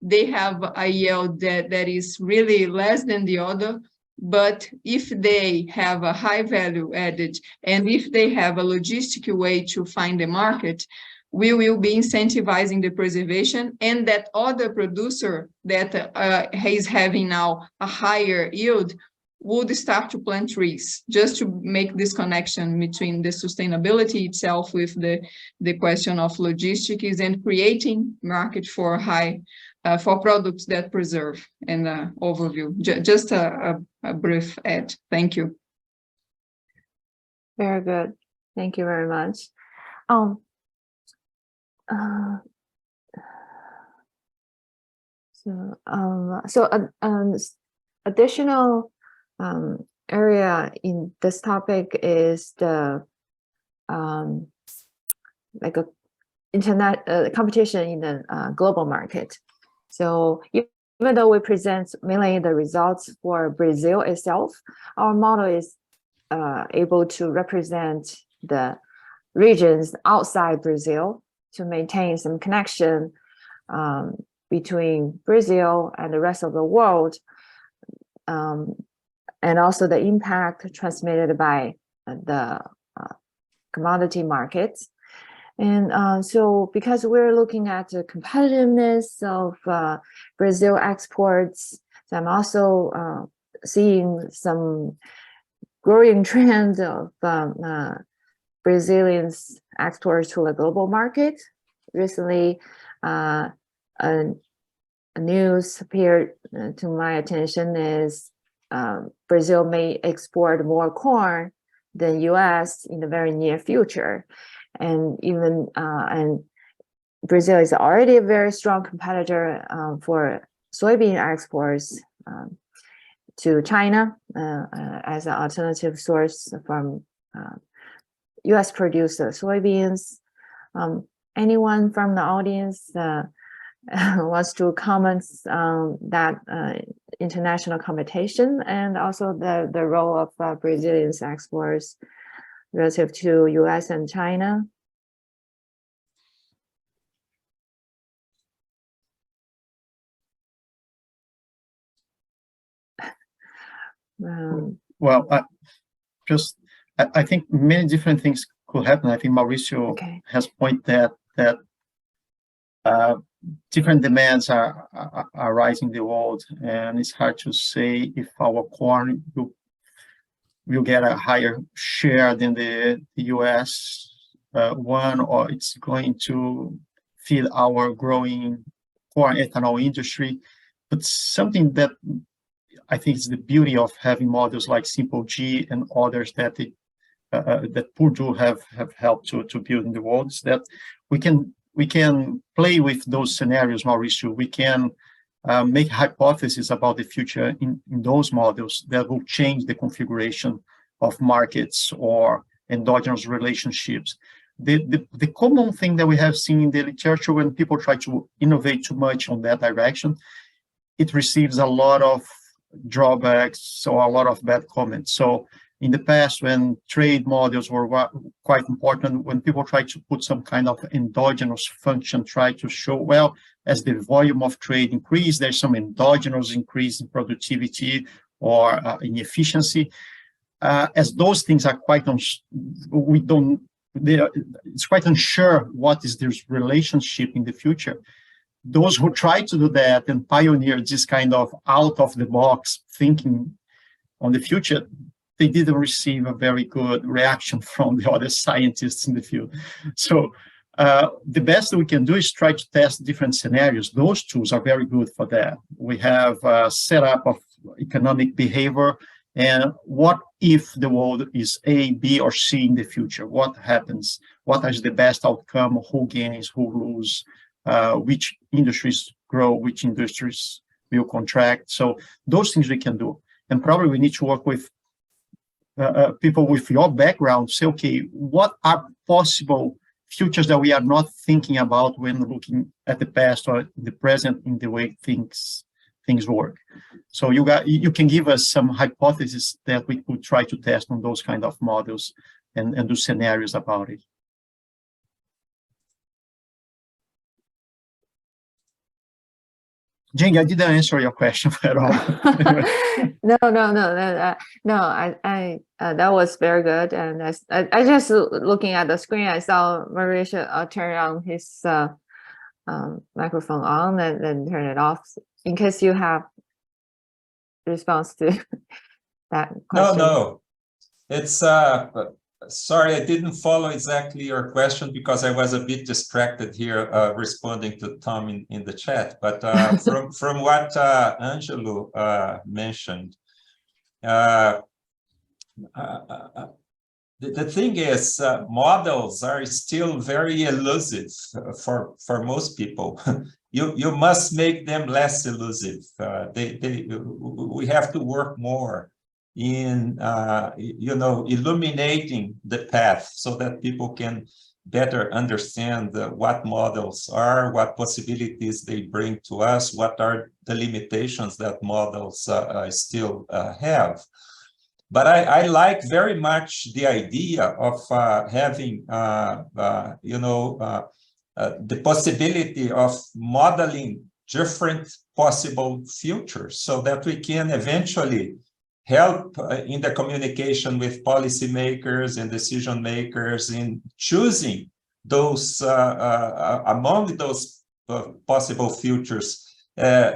They have a yield that is really less than the other, but if they have a high value added, and if they have a logistic way to find the market, we will be incentivizing the preservation, and that other producer that is having now a higher yield would start to plant trees, just to make this connection between the sustainability itself with the question of logistics and creating market for for products that preserve. And overview, just a brief add. Thank you. Very good. Thank you very much. Additional area in this topic is the like a internet competition in the global market. So even though we present mainly the results for Brazil itself, our model is able to represent the regions outside Brazil to maintain some connection between Brazil and the rest of the world, and also the impact transmitted by the commodity markets. And so because we're looking at the competitiveness of Brazil exports, so I'm also seeing some growing trend of Brazilians exports to the global market. Recently, a news appeared to my attention is Brazil may export more corn than US in the very near future. And even and Brazil is already a very strong competitor for soybean exports to China as an alternative source from US produced soybeans. Anyone from the audience wants to comment on that international competition and also the role of Brazilian exports relative to US and China? Well, I think many different things could happen. I think Mauricio has pointed that different demands are rising in the world, and it's hard to say if our corn will get a higher share than the US one, or it's going to feed our growing corn ethanol industry. But something that I think is the beauty of having models like Simple G and others that that Purdue have helped to build in the world is that we can play with those scenarios, Mauricio. We can make hypotheses about the future in those models that will change the configuration of markets or endogenous relationships. The common thing that we have seen in the literature when people try to innovate too much on that direction, it receives a lot of drawbacks or a lot of bad comments. So in the past, when trade models were quite important, when people try to put some kind of endogenous function, try to show, well, as the volume of trade increase, there's some endogenous increase in productivity or in efficiency. As those things are quite, it's quite unsure what is this relationship in the future. Those who try to do that and pioneer this kind of out-of-the-box thinking on the future, they didn't receive a very good reaction from the other scientists in the field. So the best we can do is try to test different scenarios. Those tools are very good for that. We have a setup of economic behavior and what if the world is A, B, or C in the future? What happens? What is the best outcome? Who gains? Who loses? Which industries grow? Which industries will contract? So those things we can do. And probably we need to work with people with your background, say, okay, what are possible futures that we are not thinking about when looking at the past or the present in the way things work? So you can give us some hypotheses that we could try to test on those kind of models and do scenarios about it. Jing, I didn't answer your question at all. No, that was very good. And I just looking at the screen, I saw Mauricio turn on his microphone on and then turn it off in case you have response to that question. No, it's sorry, I didn't follow exactly your question because I was a bit distracted here responding to Tom in the chat. But from what Angelo mentioned, the thing is, models are still very elusive for most people. You must make them less elusive. We have to work more in illuminating the path so that people can better understand what models are, what possibilities they bring to us, what are the limitations that models still have. But I like very much the idea of having, the possibility of modeling different possible futures so that we can eventually help in the communication with policymakers and decision makers in choosing those among those possible futures,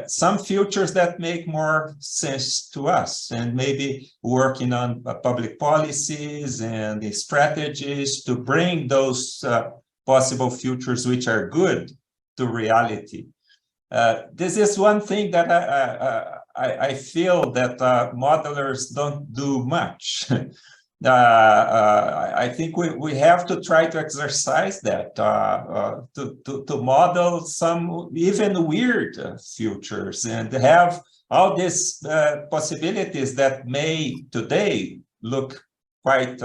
some futures that make more sense to us, and maybe working on public policies and the strategies to bring those possible futures which are good to reality. This is one thing that I feel that modelers don't do much. I think we have to try to exercise that, to model some even weird futures and have all these possibilities that may today look quite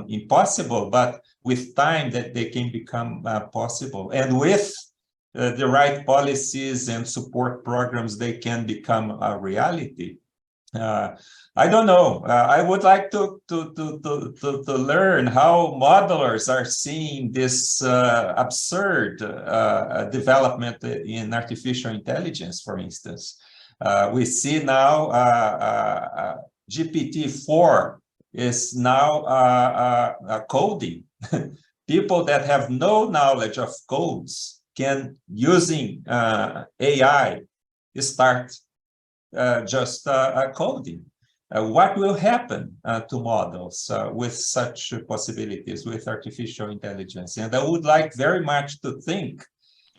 impossible, but with time that they can become possible. And with the right policies and support programs, they can become a reality. I don't know. I would like to learn how modelers are seeing this absurd development in artificial intelligence, for instance. We see now GPT-4 is now coding. People that have no knowledge of codes can, using AI, start just coding. What will happen to models with such possibilities with artificial intelligence? And I would like very much to think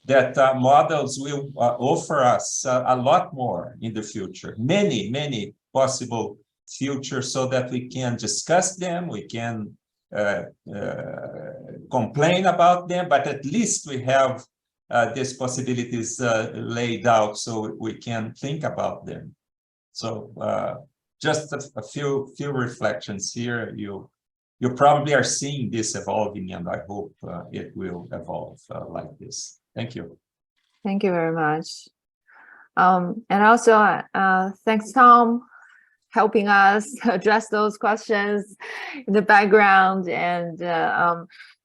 that models will offer us a lot more in the future, many possible futures, so that we can discuss them, we can complain about them, but at least we have these possibilities laid out so we can think about them. So just a few reflections here. You probably are seeing this evolving, and I hope it will evolve like this. Thank you. Thank you very much. And also, thanks, Tom, helping us address those questions in the background. And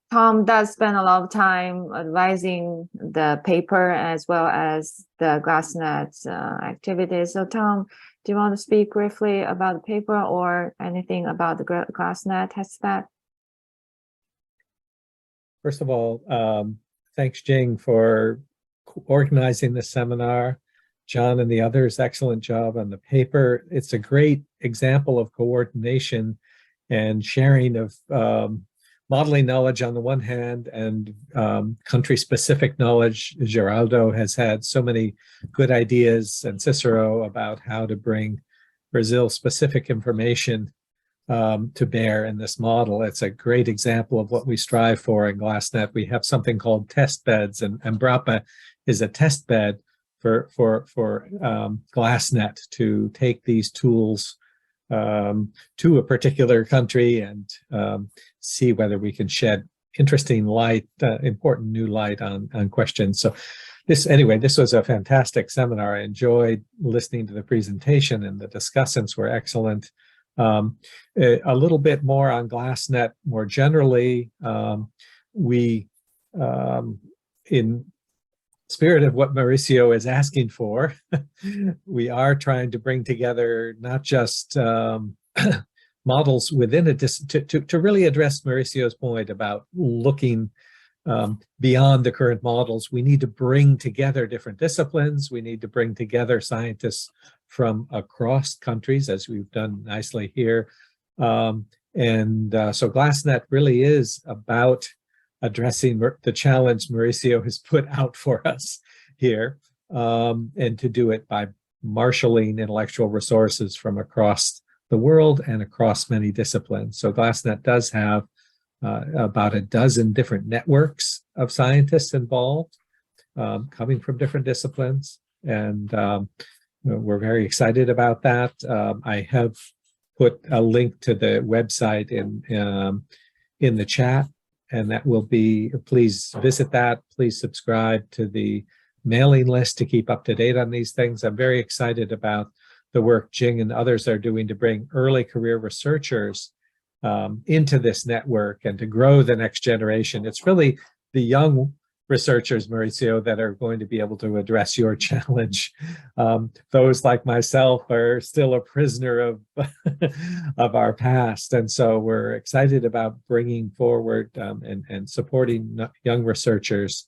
Tom does spend a lot of time advising the paper as well as the GLASSNET activities. So Tom, do you want to speak briefly about the paper or anything about the GLASSNET testbed? First of all, thanks, Jing, for organizing the seminar. Zhan and the others, excellent job on the paper. It's a great example of coordination and sharing of modeling knowledge on the one hand and country-specific knowledge. Geraldo has had so many good ideas, and Cicero, about how to bring Brazil-specific information to bear in this model. It's a great example of what we strive for in GLASSNET. We have something called test beds, and Embrapa is a test bed for GLASSNET to take these tools to a particular country and see whether we can shed interesting light, important new light on questions. So this was a fantastic seminar. I enjoyed listening to the presentation, and the discussants were excellent. A little bit more on GLASSNET more generally. We, in spirit of what Mauricio is asking for, we are trying to bring together not just models within a to really address Mauricio's point about looking beyond the current models. We need to bring together different disciplines. We need to bring together scientists from across countries, as we've done nicely here. So GLASSNET really is about addressing the challenge Mauricio has put out for us here, and to do it by marshaling intellectual resources from across the world and across many disciplines. So GLASSNET does have about a dozen different networks of scientists involved, coming from different disciplines, and we're very excited about that. I have put a link to the website in the chat, and that will be, please visit that. Please subscribe to the mailing list to keep up to date on these things. I'm very excited about the work Jing and others are doing to bring early career researchers into this network and to grow the next generation. It's really the young researchers, Mauricio, that are going to be able to address your challenge. Those like myself are still a prisoner of, of our past. And so we're excited about bringing forward and supporting young researchers.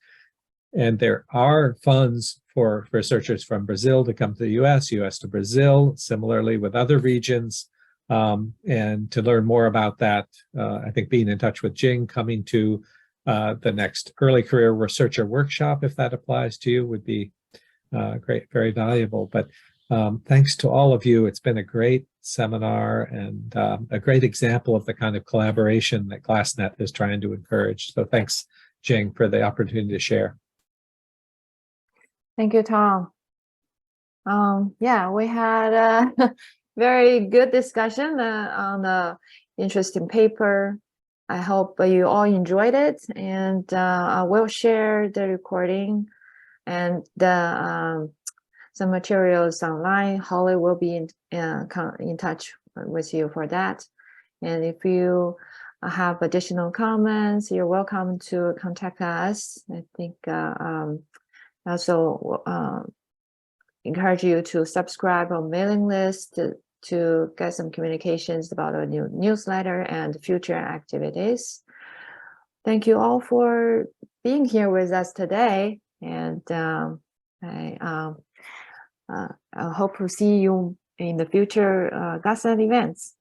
And there are funds for researchers from Brazil to come to the US to Brazil, similarly with other regions. And to learn more about that, I think being in touch with Jing, coming to the next early career researcher workshop, if that applies to you, would be great, very valuable. But thanks to all of you. It's been a great seminar and a great example of the kind of collaboration that GLASSNET is trying to encourage. So thanks, Jing, for the opportunity to share. Thank you, Tom. Yeah, we had a very good discussion on the interesting paper. I hope you all enjoyed it, and I will share the recording and some materials online. Holly will be in touch with you for that. And if you have additional comments, you're welcome to contact us. I think also encourage you to subscribe on mailing list to get some communications about our new newsletter and future activities. Thank you all for being here with us today, and I hope to see you in the future GLASSNET events.